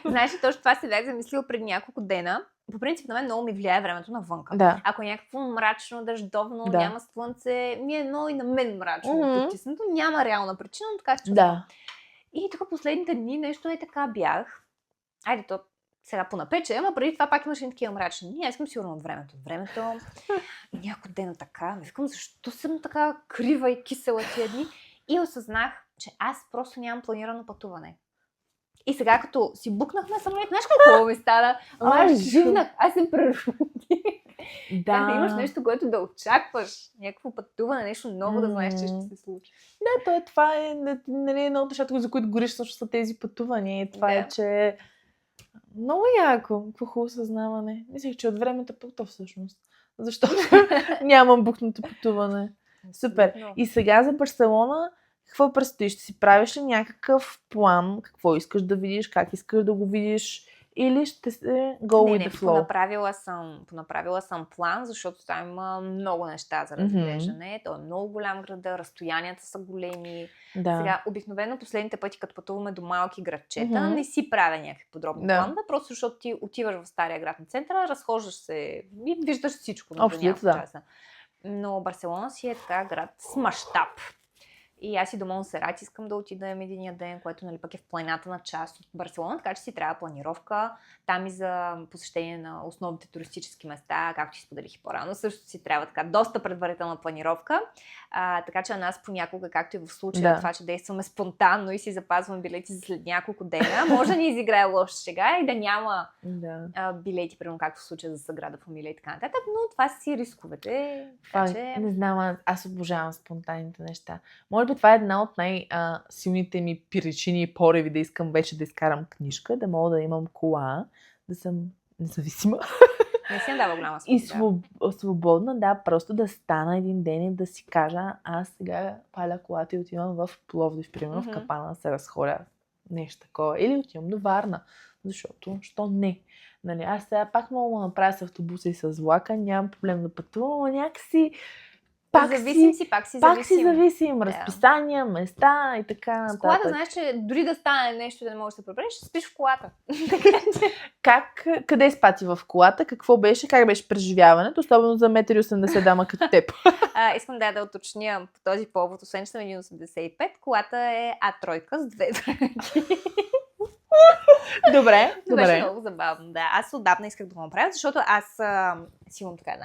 Знаеш ли, точно това си бях замислила преди няколко дена. По принцип на мен много ми влияе времето навънка. Да. Ако е някакво мрачно, дъждовно, няма слънце, ми е много и на мен мрачно потиснато. Няма реална причина, но така ще И тук последните дни нещо е така бях. Айде, то сега понапече, ама преди това пак имаше такива мрачни дни. Аз съм сигурна от времето. И някой ден така. Не викам, защо съм така крива и кисела тия дни. И осъзнах, че аз просто нямам планирано пътуване. И сега като си букнахме самолет, знаеш колко ми стана? Аз живнах, аз се преродих. Да, имаш нещо, което да очакваш. Някакво пътуване, нещо ново да знаеш, че ще се случи. Да, това е едно от нещата, за които гориш също са тези пътувания. И това е, че много яко. Какво хубаво съзнаване. Мислех, че от времето пътува всъщност. Защото нямам букнато пътуване. Супер. И сега за Барселона, какво предстои? Ще си правиш ли някакъв план? Какво искаш да видиш? Как искаш да го видиш? Или ще се go with the flow? Понаправила съм план, защото там има много неща за разглеждане. Той е много голям града, разстоянията са големи. Да. Сега, обикновено последните пъти, като пътуваме до малки градчета, не си правя някакви подробни планове, просто защото ти отиваш в стария град на центъра, разхождаш се и виждаш всичко на няколко часа. Но Барселона си е така град с мащаб. И аз и до Монсерат искам да отидем единия ден, което нали, пък е в планината на част от Барселона, така че си трябва планировка. Там и за посещение на основните туристически места, както си споделих и по-рано, също си трябва така доста предварителна планировка. Така че на нас понякога, както и в случая това, че действаме спонтанно и си запазваме билети за след няколко дена, може да ни изиграе лоша шега и да няма билети, примерно както в случая за Саграда Фамилия и така нататък, но това са си рисковете. Не знам, аз обожавам спонтанните неща. Може би това е една от най-силните ми причини и пореви да искам вече да изкарам книжка, да мога да имам кола, да съм независима. Не си дава голяма свобода. И свободна, просто да стана един ден и да си кажа, аз сега паля колата и отивам в Пловдив, примерно в Капана да се разходя. Нещо такова. Или отивам до Варна, защото, що не? Нали, аз сега пак мога да направя с автобуса и с влака, нямам проблем да пътувам, но някакси пак си зависим. Разписания, места и така нататък. С колата знаеш, че дори да стане нещо, да не можеш да се пребереш, ще спиш в колата. Къде спа ти в колата? Какво беше? Как беше преживяването? Особено за 1,80 м дама като теб. Искам да уточня по този повод, освен че съм 1,85 м, колата е А3 с 2 драги. Добре. Беше много забавно, да. Аз отдавна исках да го направя, защото аз си имам така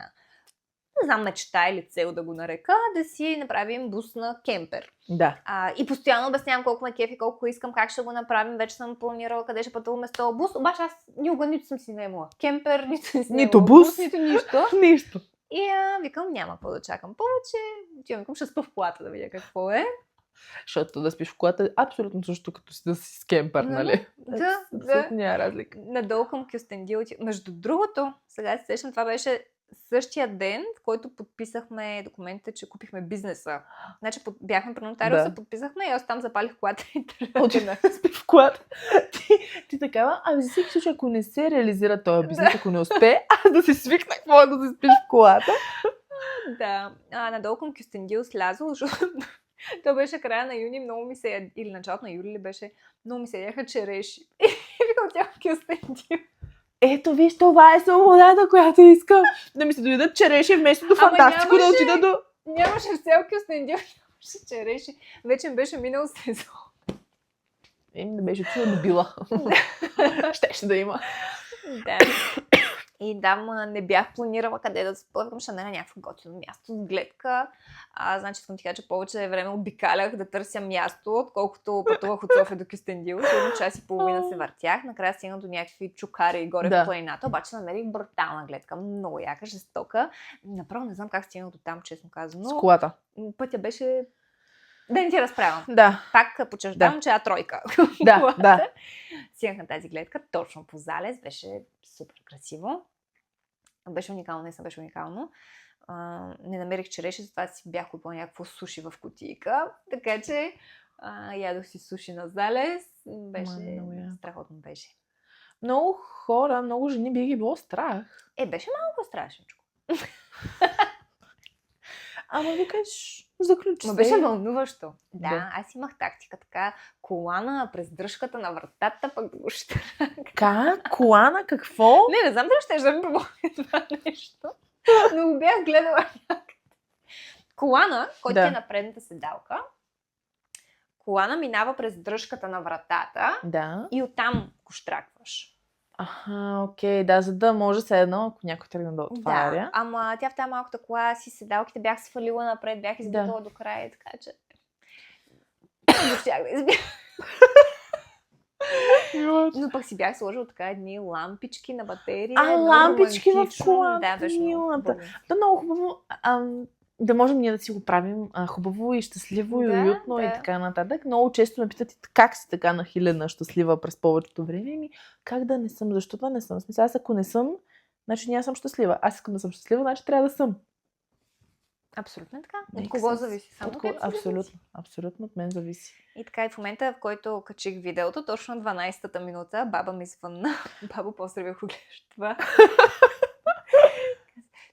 не знам, мечта или цел да го нарека, да си направим бус на кемпер. Да. И постоянно обяснявам колко ме кефи, колко искам, как ще го направим. Вече съм планирала къде ще пътуваме с този бус. Обаче аз нито съм си наемала кемпер, нито бус, нито нищо. Нищо. И викам, няма какво да чакам повече. Викам, ще спа в колата да видя какво е. Защото да спиш в колата е абсолютно също като си да си с кемпер, нали? Да. Няма разлика. Надолу към Кюстендил. Между другото, сега се сещам, това беше същия ден, в който подписахме документите, че купихме бизнеса. Значи бяхме при нотариуса, подписахме и аз там запалих колата и тръгнах. В колата. Ти такава, за всеки случай, ако не се реализира този бизнес, ако не успее, аз да си свикна какво да си спиш в колата. Да. Надолу към Кюстендил слязо, защото То беше края на юни, много ми се, или началото на юли ли беше, много ми се яха череши. И викам, тя Кюстендил. Ето, виж, това е свободата, която искам. Да ми се дойдат череши вместо до Ама Фантастико, да нямаше. отида до... Нямаше в цел Кюстендил, нямаше череши. Вече беше минал сезон. Не беше чудо била. Щеше да има. Да. И да, не бях планирала къде да спъвам, ще намеря някакво готино място с гледка. Значи искам ти кажа, че повече време обикалях да търся място, отколкото пътувах от София до Кюстендил. Сигурно час и половина се въртях. Накрая стигнах до някакви чукари горе в планината, обаче намерих брутална гледка. Много яка, жестока. Направо не знам как стигнах до там, честно казано. С колата. Пътя беше... Да не ти разправям. Да. Пак подчертавам, че тройка. Да. Стигнах на тази гледка, точно по залез, беше супер красиво. Беше уникално, не беше уникално. Не намерих череши, затова си бях купила някакво суши в кутийка. Така че ядох си суши на залез. Беше страхотно беше. Много хора, много жени би ги било страх. Беше малко страшничко. Ама викаш, заключи се. Беше вълнуващо. Да, аз имах тактика така, колана през дръжката на вратата, пък да го щрак. Как? Колана? Какво? Не знам дали ще ми помогне това нещо, но го бях гледала някъде. Колана, който е на предната седалка, колана минава през дръжката на вратата и оттам го штракваш. Окей, да, за да може се едно, ако някой тръгне да отваря. Да, ама тя в тази малката кола си седалките бях свалила напред, бях избутала до края, така че... Щях да избия. Но пък си бях сложила така едни лампички на батерия. Лампички в колата. Да, беше много хубаво. Да, много хубаво. Да можем ние да си го правим хубаво и щастливо и уютно и така нататък. Много често ме питат как си така нахилена, щастлива през повечето време. Как да не съм? Защото не съм. Смисъл, аз ако не съм, значи няма съм щастлива. Аз искам да съм щастлива, значи трябва да съм. Абсолютно така. От кого зависи? Само Абсолютно от мен зависи. И така и в момента, в който качих видеото, точно 12-та минута, баба ми звънна. Бабо, после ако гледаш това.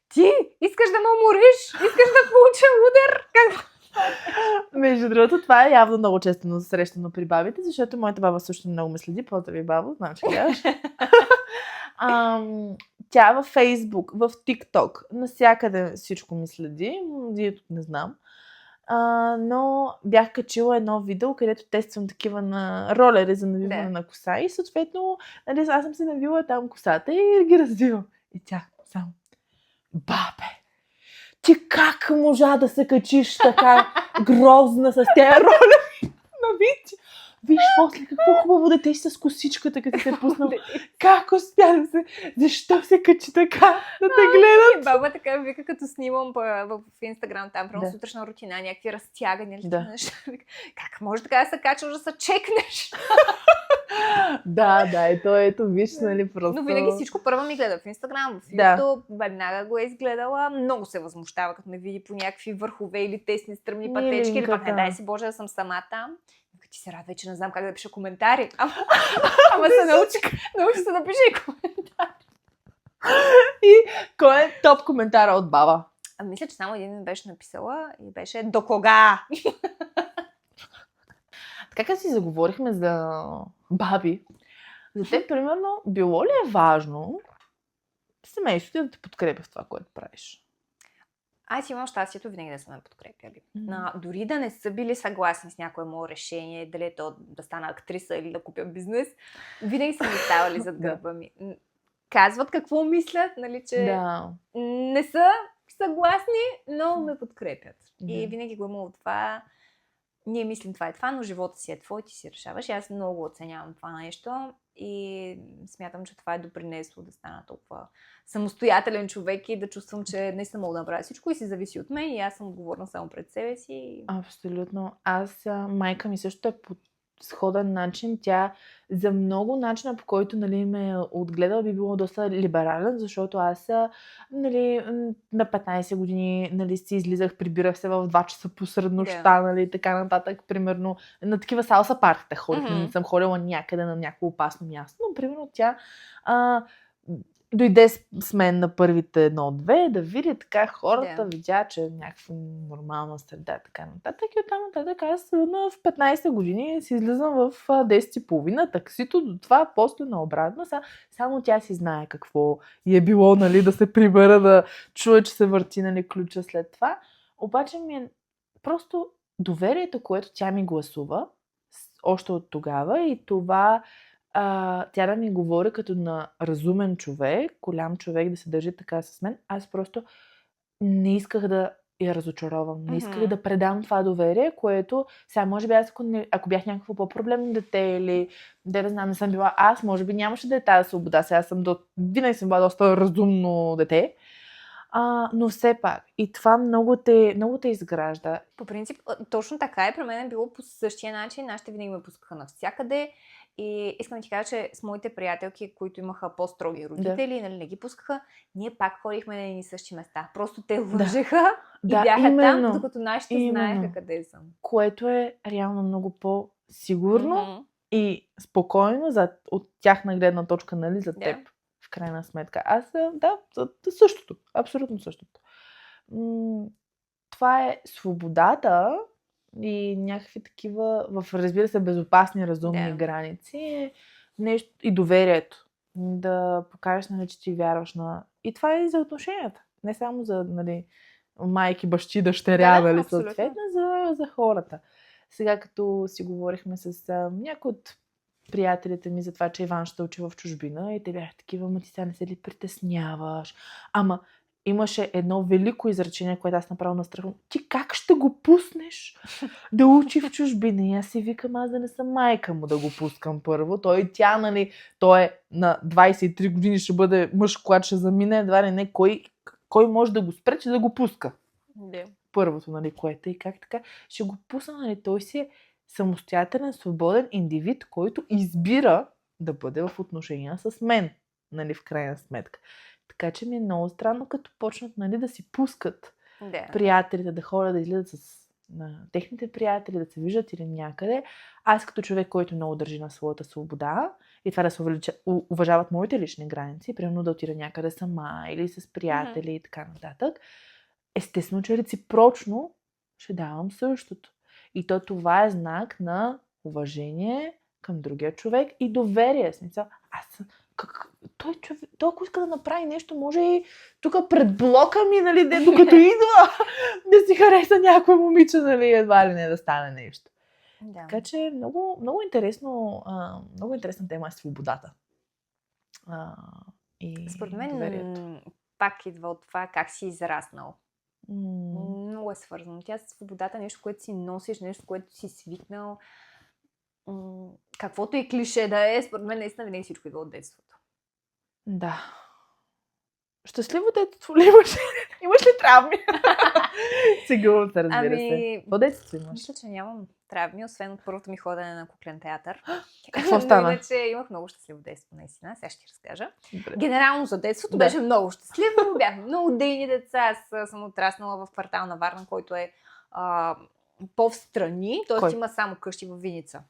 Ти искаш да ме умориш? Искаш да получа удар? Как? Между другото, това е явно много често срещано при бабите, защото моята баба също много ме следи. Поздрави, бабо, знам, че гледаш. Тя във Фейсбук, в ТикТок, навсякъде всичко ми следи, не знам. Но бях качила едно видео, където тествам такива на ролери за навиване на коса и съответно аз съм се навила там косата и ги развивам. И тя само: бабе, ти как можа да се качиш така грозна с тези роли? Навити! Виж после какво хубаво дете си с косичката, като се е пуснал. Как успя да се... Защо се качи така? Да те гледат? И баба така вика, като снимам в Инстаграм, там прямо сутрешна рутина, някакви разтягания. Как може така да се качваш, да се чекнеш? Да, ето, виж, нали, просто... Но винаги всичко първа ми гледа в Инстаграм, в YouTube, веднага го е изгледала, много се възмущава, като ме види по някакви върхове или тесни стръмни пътечки, или пък не дай си Боже да съм сама там. Ти се радва, че не знам как да пиша коментари. Ама се научи се да пише и коментари. И кой е топ коментара от баба? Мисля, че само един беше написала и беше: до кога? Така как си заговорихме за баби, за теб, примерно, било ли е важно семейството да те подкрепя в това, което правиш? Аз имам щастието винаги да са ме подкрепяли. Дори да не са били съгласни с някое мое решение, дали е то да стана актриса или да купя бизнес, винаги са ми ставали зад гърба ми. Казват какво мислят, нали, че не са съгласни, но ме подкрепят. И винаги го имало това. Ние мислим това е това, но живота си е твой, ти си решаваш. И аз много оценявам това нещо и смятам, че това е допринесло да стана толкова самостоятелен човек и да чувствам, че наистина мога да направя всичко и си зависи от мен и аз съм отговорна само пред себе си. Абсолютно. Майка ми също е по сходен начин. Тя за много начина, по който, нали, ме е отгледала, би било доста либерален, защото аз, нали, на 15 години, нали, си излизах, прибирах се в 2 часа посред нощта, нали, така нататък, примерно, на такива салса парките ходих, не съм ходила някъде на някакво опасно място, но, примерно, тя дойде с мен на първите 1-2, да види така хората, Да. видя, че е някаква нормална среда, така нататък. И оттам нататък аз в 15 години си излизам в 10:30, таксито до това, после на обратно. Само тя си знае какво и е било, нали, да се прибера, да чуя, че се върти, нали, ключа след това. Обаче ми е просто доверието, което тя ми гласува, още от тогава, и това тя да ми говори като на разумен човек, голям човек, да се държи така с мен. Аз просто не исках да я разочаровам. Не исках да предам това доверие, което сега, може би аз, ако бях някакво по-проблемно дете или да знам, не съм била аз, може би нямаше да е тази свобода. Сега винаги съм била доста разумно дете. Но все пак, и това много те изгражда. По принцип, точно така е. При мен е било по същия начин. Нашите винаги ме пускаха навсякъде. И искам да ти кажа, че с моите приятелки, които имаха по-строги родители, нали, не ги пускаха, ние пак ходихме на едни същи места. Просто те лъжеха и бяха именно, там, докато нашите знаеха къде съм. Което е реално много по-сигурно и спокойно от тяхна гледна точка, нали, за теб. В крайна сметка. Аз, същото. Абсолютно същото. Това е свободата и някакви такива, разбира се, безопасни, разумни граници, нещо, и доверието. Да покажеш, нали, че ти вярваш на... И това е и за отношенията. Не само за, нали, майки, бащи, дъщеря, нали, съответно, за хората. Сега, като си говорихме с някой от приятелите ми за това, че Иван ще учи в чужбина, и те бяха такива: ама ти сега не се ли притесняваш? Ама имаше едно велико изречение, което аз направо настрахвам: ти как ще го пуснеш да учи в чужбина? И аз си викам, аз да не съм майка му да го пускам първо. Тя, нали, той е на 23 години, ще бъде мъж, когато ще замине, едва ли не, кой може да го спре, че да го пуска? Първото, нали, което и как така ще го пусна, нали, той си е самостоятелен, свободен индивид, който избира да бъде в отношения с мен, нали, в крайна сметка. Така че ми е много странно, като почнат, нали, да си пускат приятелите, да ходят, да излизат на техните приятели, да се виждат или някъде. Аз като човек, който много държи на своята свобода и това да се уважават моите лични граници, примерно да отида някъде сама или с приятели и така нататък, естествено, че реципрочно ще давам същото. И това е знак на уважение към другия човек и доверие. Смисъл, той, ако иска да направи нещо, може и тук пред блока ми, нали, докато идва, да си хареса някаква момиче, нали, едва ли не да стане нещо. Така че много, много интересна тема е свободата. И според мен доверието. пак идва от това как си израснал. Много е свързано. Тя свободата е нещо, което си носиш, нещо, което си свикнал. Каквото и клише да е, според мен наистина винаги всичко идва от детството. Да. Щастливо детство ли имаш? Имаш ли травми? Сигурно се, разбира се. Какво детство имаш? Мисля, че нямам травми, освен от първото ми ходене на куклен театър. Какво стана? Иначе имах много щастливо детство, наистина. Сега ще ти разкажа. Добре. Генерално за детството беше много щастливо. Бяхме много дейни деца. Аз съм отраснала в квартал на Варна, който е по-встрани. Т.е. има само къщи във Виница.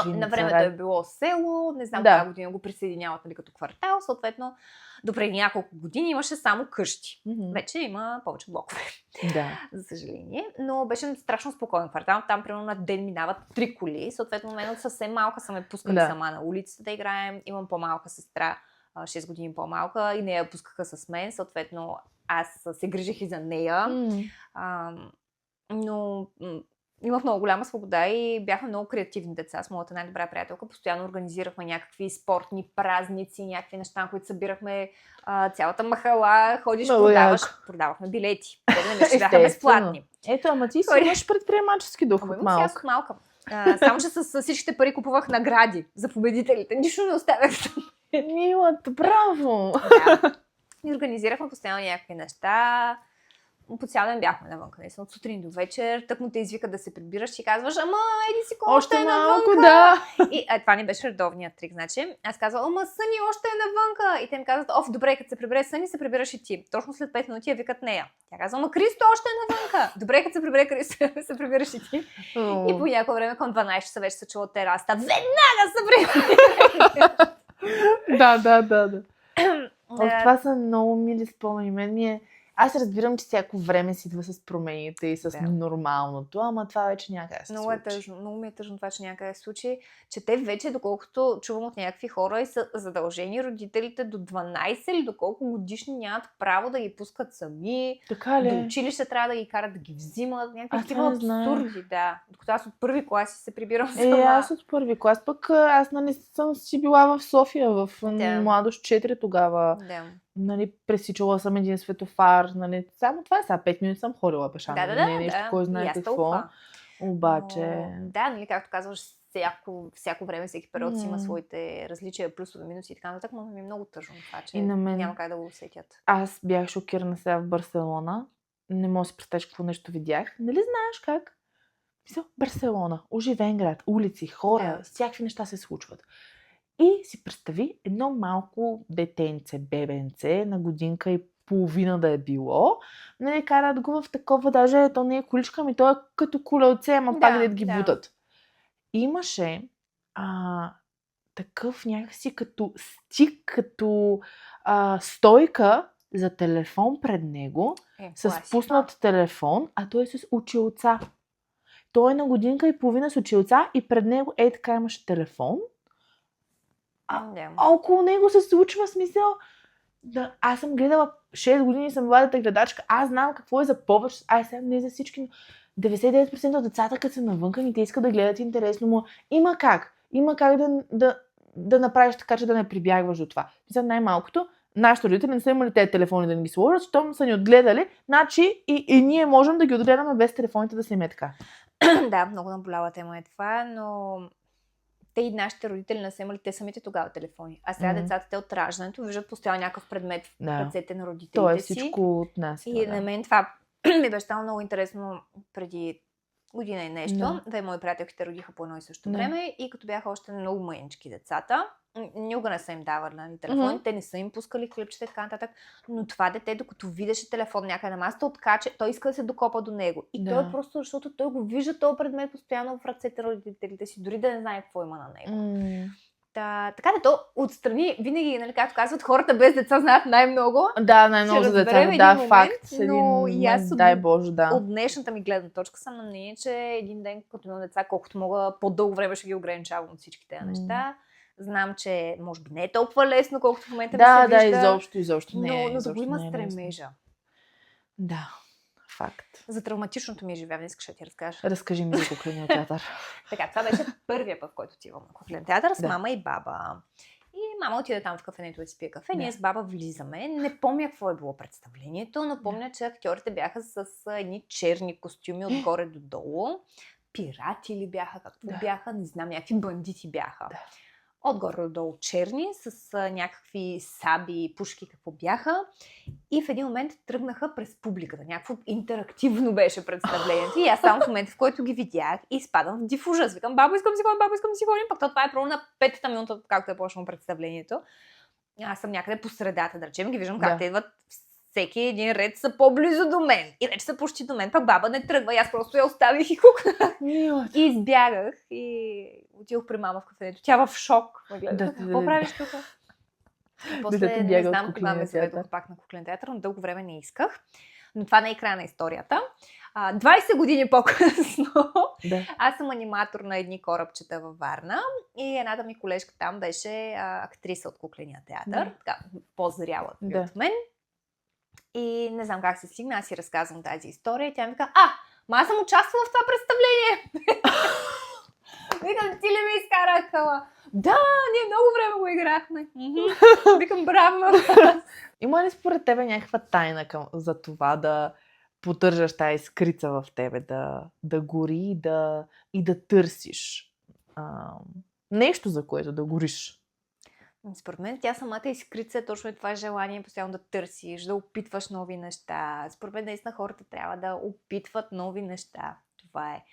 На времето е било село. Не знам коя година го присъединяват, нали, като квартал. Съответно, допреди няколко години имаше само къщи. Вече има повече блокове. За съжаление. Но беше страшно спокоен квартал. Там, примерно, на ден минават 3 коли. Съответно, мен от съвсем малка са ме пускали сама на улицата да играем. Имам по-малка сестра, 6 години по-малка, и нея пускаха с мен. Съответно, аз се грижих и за нея. Но имах много голяма свобода и бяхме много креативни деца с моята най-добра приятелка. Постоянно организирахме някакви спортни празници, някакви неща, които събирахме цялата махала, ходиш, продавахме билети. Те бяха безплатни. Ето, ама ти си имаш предприемачески дух от малка. Малка. Само, че с всичките пари купувах награди за победителите. Нищо не оставях. Милата, браво! И организирахме постоянно някакви неща. По цял ден бяхме навън, от сутрин до вечер. Тък му те извикат да се прибираш и казваш: ама, еди си още е навънка. И това ни беше редовният трик, значи. Аз казвам: ама Съни още е навънка. И те ми казват: добре, като се прибере Съни, се прибираш и ти. Точно след 5 минути я викат нея. Тя казва: ама Кристо още е навънка. Добре, като се прибере Кристо, се прибираш и ти. И по някое време към 12 часа вече се чува от тераста: веднага се прибере. Да. Това са много мили спомени. Аз разбирам, че всяко време си идва с промените и с нормалното, ама това вече някъде се много случи. Тъжно, много ми е тъжно това, че някъде се случи, че те вече, доколкото чувам от някакви хора, и са задължени родителите до 12 или до колко годишни нямат право да ги пускат сами. Така ли? До училище трябва да ги карат да ги взимат. Някакви такива абсурди, да. Докато аз от първи клас се прибирам сама. Аз от първи клас, пък аз съм си била в София, в Младост 4 тогава. Да. Пресичала съм един светофар, само това е сега 5 минути съм ходила пеша. Да, не е нещо, кой знае какво. Обаче... Но, както казваш, всяко време, всеки период си има своите различия, плюсове, минуси и така нататък, но ми е много тъжно това, че няма как да го усетят. Аз бях шокирана сега в Барселона. Не мога да си представиш какво нещо видях. Нали знаеш как? Барселона, оживен град, улици, хора, всякакви неща се случват. И си представи едно малко детенце, бебенце, на годинка и половина да е било. Карат го в такова, даже то не е количка, ами то е като колелце, ама пак да ги бутат. Имаше такъв някакси като стик, като стойка за телефон пред него, с пуснат телефон, а той е с очилца. Той е на годинка и половина с очилца и пред него така имаше телефон. А около него се случва смисъл. Аз съм гледала 6 години, съм младата гледачка. Аз знам какво е за повече. Сега не за всички. 99% от децата, като са навънка, и те искат да гледат интересно, но има как. Има как да направиш така, че да не прибягваш до това. Мисля, най-малкото, нашите родители не са имали тези телефони да не ги сложат, щом са ни отгледали, значи и ние можем да ги отгледаме без телефоните да се им е така. Да, много наболява тема е това, но те и нашите родители не са имали те самите тогава телефони. А сега децата те от раждането виждат постоянно някакъв предмет в ръцете на родителите си. То е всичко от нас. И на мен това ми беше стало много интересно преди година и нещо. Две мои приятелките родиха по едно и също време и като бяха още много мънички децата, никога не са им давали телефони, те не са им пускали клипчета и така нататък, но това дете, докато видеше телефон някъде на масата, откача, той иска да се докопа до него. И той е просто, защото той го вижда този предмет постоянно в ръцете на родителите си, дори да не знае какво има на него. Така да то отстрани винаги, както казват, хората без деца знаят най-много. Да, най-много за децата, факт. Но и аз дай Боже, от днешната ми гледна точка съм на мнение, че един ден, като имам деца, колкото мога, по-дълго време ще ги ограничавам от всички тези неща. Знам, че може би не е толкова лесно, колкото в момента ми се вижда. изобщо не е. Но да го има стремежа. Да. Факт. За травматичното ми живеене искаш да ти разкажа. Разкажи ми за кукления театър. Така, това беше първия път, в който отивам на куклен театър с мама и баба. И мама отиде там в кафенето да си пие кафе. Ние с баба влизаме. Не помня какво е било представлението, но помня, че актьорите бяха с едни черни костюми отгоре до долу. Пирати ли бяха, както бяха, не знам, някакви бандити бяха. Отгоре долу черни, с някакви саби, пушки, какво бяха. И в един момент тръгнаха през публиката. Някакво интерактивно беше представлението. И аз само в момента, в който ги видях, и изпадам в див ужас. Викам, бабо, искам да си ходим. Пак това е проблем на 5-та минута, както е почнало представлението. Аз съм някъде по средата, да речем, ги виждам как те идват. Всеки един ред са по-близо до мен. И вече са почти до мен. Пак баба не тръгва. И аз просто я оставих и кукнах. И избягах. И отидох при мама в кафенето. Тя в шок. Какво правиш тук? После не знам кога ме заведох пак на куклен театър, но дълго време не исках. Но това не е края на историята. 20 години по-късно аз съм аниматор на едни корабчета във Варна и едната ми колежка там беше актриса от кукления театър. Така, по-зряла от мен. И не знам как се стигна, аз си разказвам тази история и тя ми каза, аз съм участвала в това представление. Викам, ти ли ми изкарахала? Да, ние много време го играхме. Викам, браво. Има ли според тебе някаква тайна за това да поддържаш тази искрица в тебе, да гори и да търсиш нещо, за което да гориш? Според мен тя самата искрица е точно това желание постоянно да търсиш, да опитваш нови неща. Според мен наистина хората трябва да опитват нови неща. Това е.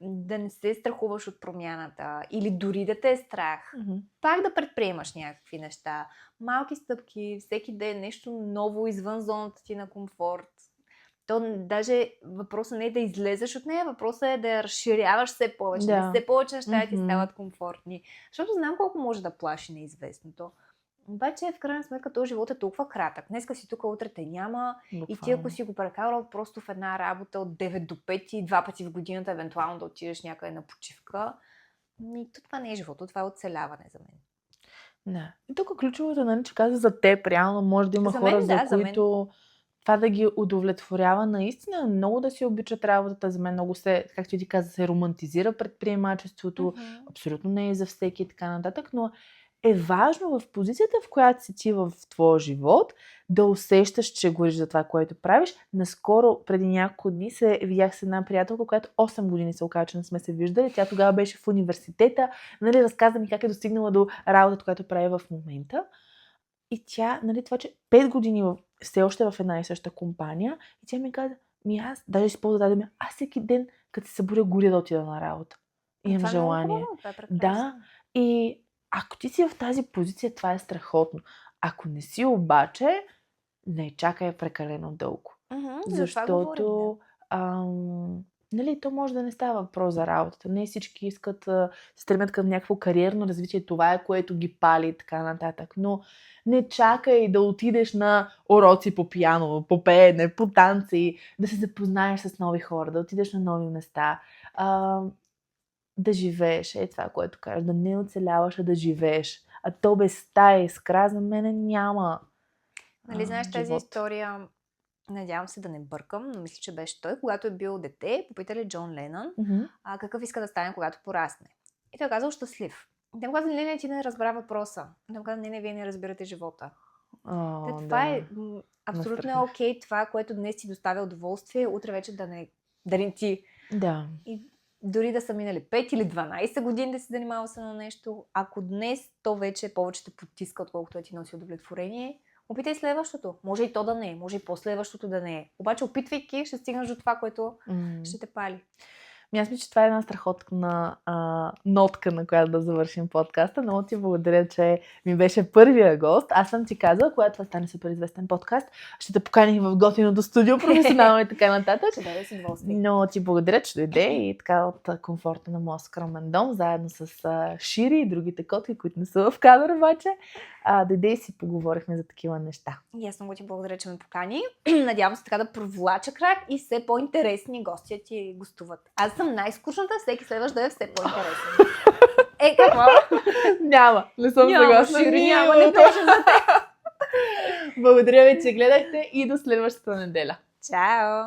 Да не се страхуваш от промяната или дори да те е страх. Пак да предприемаш някакви неща. Малки стъпки, всеки ден нещо ново извън зоната ти на комфорт. То даже въпросът не е да излезеш от нея, въпросът е да я разширяваш все повече. Да все повече неща ти стават комфортни. Защото знам колко може да плаши неизвестното. Обаче, в крайна сметка, този живот е толкова кратък. Днеска си тук, утре те няма. Буквално. И ти, ако си го прекарал просто в една работа от 9 до 5 и 2 пъти в годината, евентуално да отидеш някъде на почивка, това не е живото, това е оцеляване за мен. Да. И тук ключовото, нали, че каза за теб, реално може да има За хора, мен, да, за които това да ги удовлетворява наистина, много да си обичат работата. За мен много както ти каза, се романтизира предприемачеството, абсолютно не е за всеки и така нататък, но е важно в позицията, в която си ти в твоя живот, да усещаш, че гориш за това, което правиш. Наскоро, преди няколко дни, се видях с една приятелка, която 8 години се оказа, че не сме се виждали. Тя тогава беше в университета, нали, разказа ми как е достигнала до работата, която прави в момента. И тя, нали, това, че 5 години все още в една и съща компания, и тя ми каза, аз, даже си по-да ми, аз всеки ден, като се събудя, горя да отида на работа. Имам желание. Да, и ако ти си в тази позиция, това е страхотно. Ако не си обаче, не чакай прекалено дълго. Защото нали, то може да не става въпрос за работата. Не всички искат се стремят към някакво кариерно развитие. Това е, което ги пали и така нататък. Но не чакай да отидеш на уроци по пиано, по пеене, по танци, да се запознаеш с нови хора, да отидеш на нови места. Да живееш, е това, което кажеш, да не оцеляваш, а да живееш. А то без тая искра за мен няма. Нали, знаеш тази история, надявам се да не бъркам, но мисля, че беше той, когато е бил дете, попитали Джон Ленън, какъв иска да стане, когато порасне. И той е казал щастлив. И те му казали, не, ти не разбра въпроса. И те му казали, не, вие не разбирате живота. Това е абсолютно окей, това, което днес ти доставя удоволствие, утре вече да не ти. Да. И дори да са минали 5 или 12 години да си занимавал се на нещо, ако днес то вече повече те потиска, отколкото ти носи удовлетворение, опитай следващото. Може и то да не е, може и последващото да не е. Обаче опитвайки, ще стигнеш до това, което ще те пали. Аз мисля, че това е една страхотна нотка, на която да завършим подкаста. Много ти благодаря, че ми беше първия гост. Аз съм ти казала, когато това стане супер известен подкаст, ще те поканих в готиното студио, професионално и така нататък. Но ти благодаря, че дойде и така от комфорта на моя скромен дом, заедно с Шири и другите котки, които не са в кадър обаче. Дойде и си поговорихме за такива неща. И аз много ти благодаря, че ме покани. Надявам се така да провлача крак и все по-интересни гости ти гостуват. Аз съм най-скучната, всеки следващ да е все по-интересен. Какво? Няма, не съм съгласна. Няма, не точно за те. Благодаря ви, че гледахте и до следващата неделя. Чао!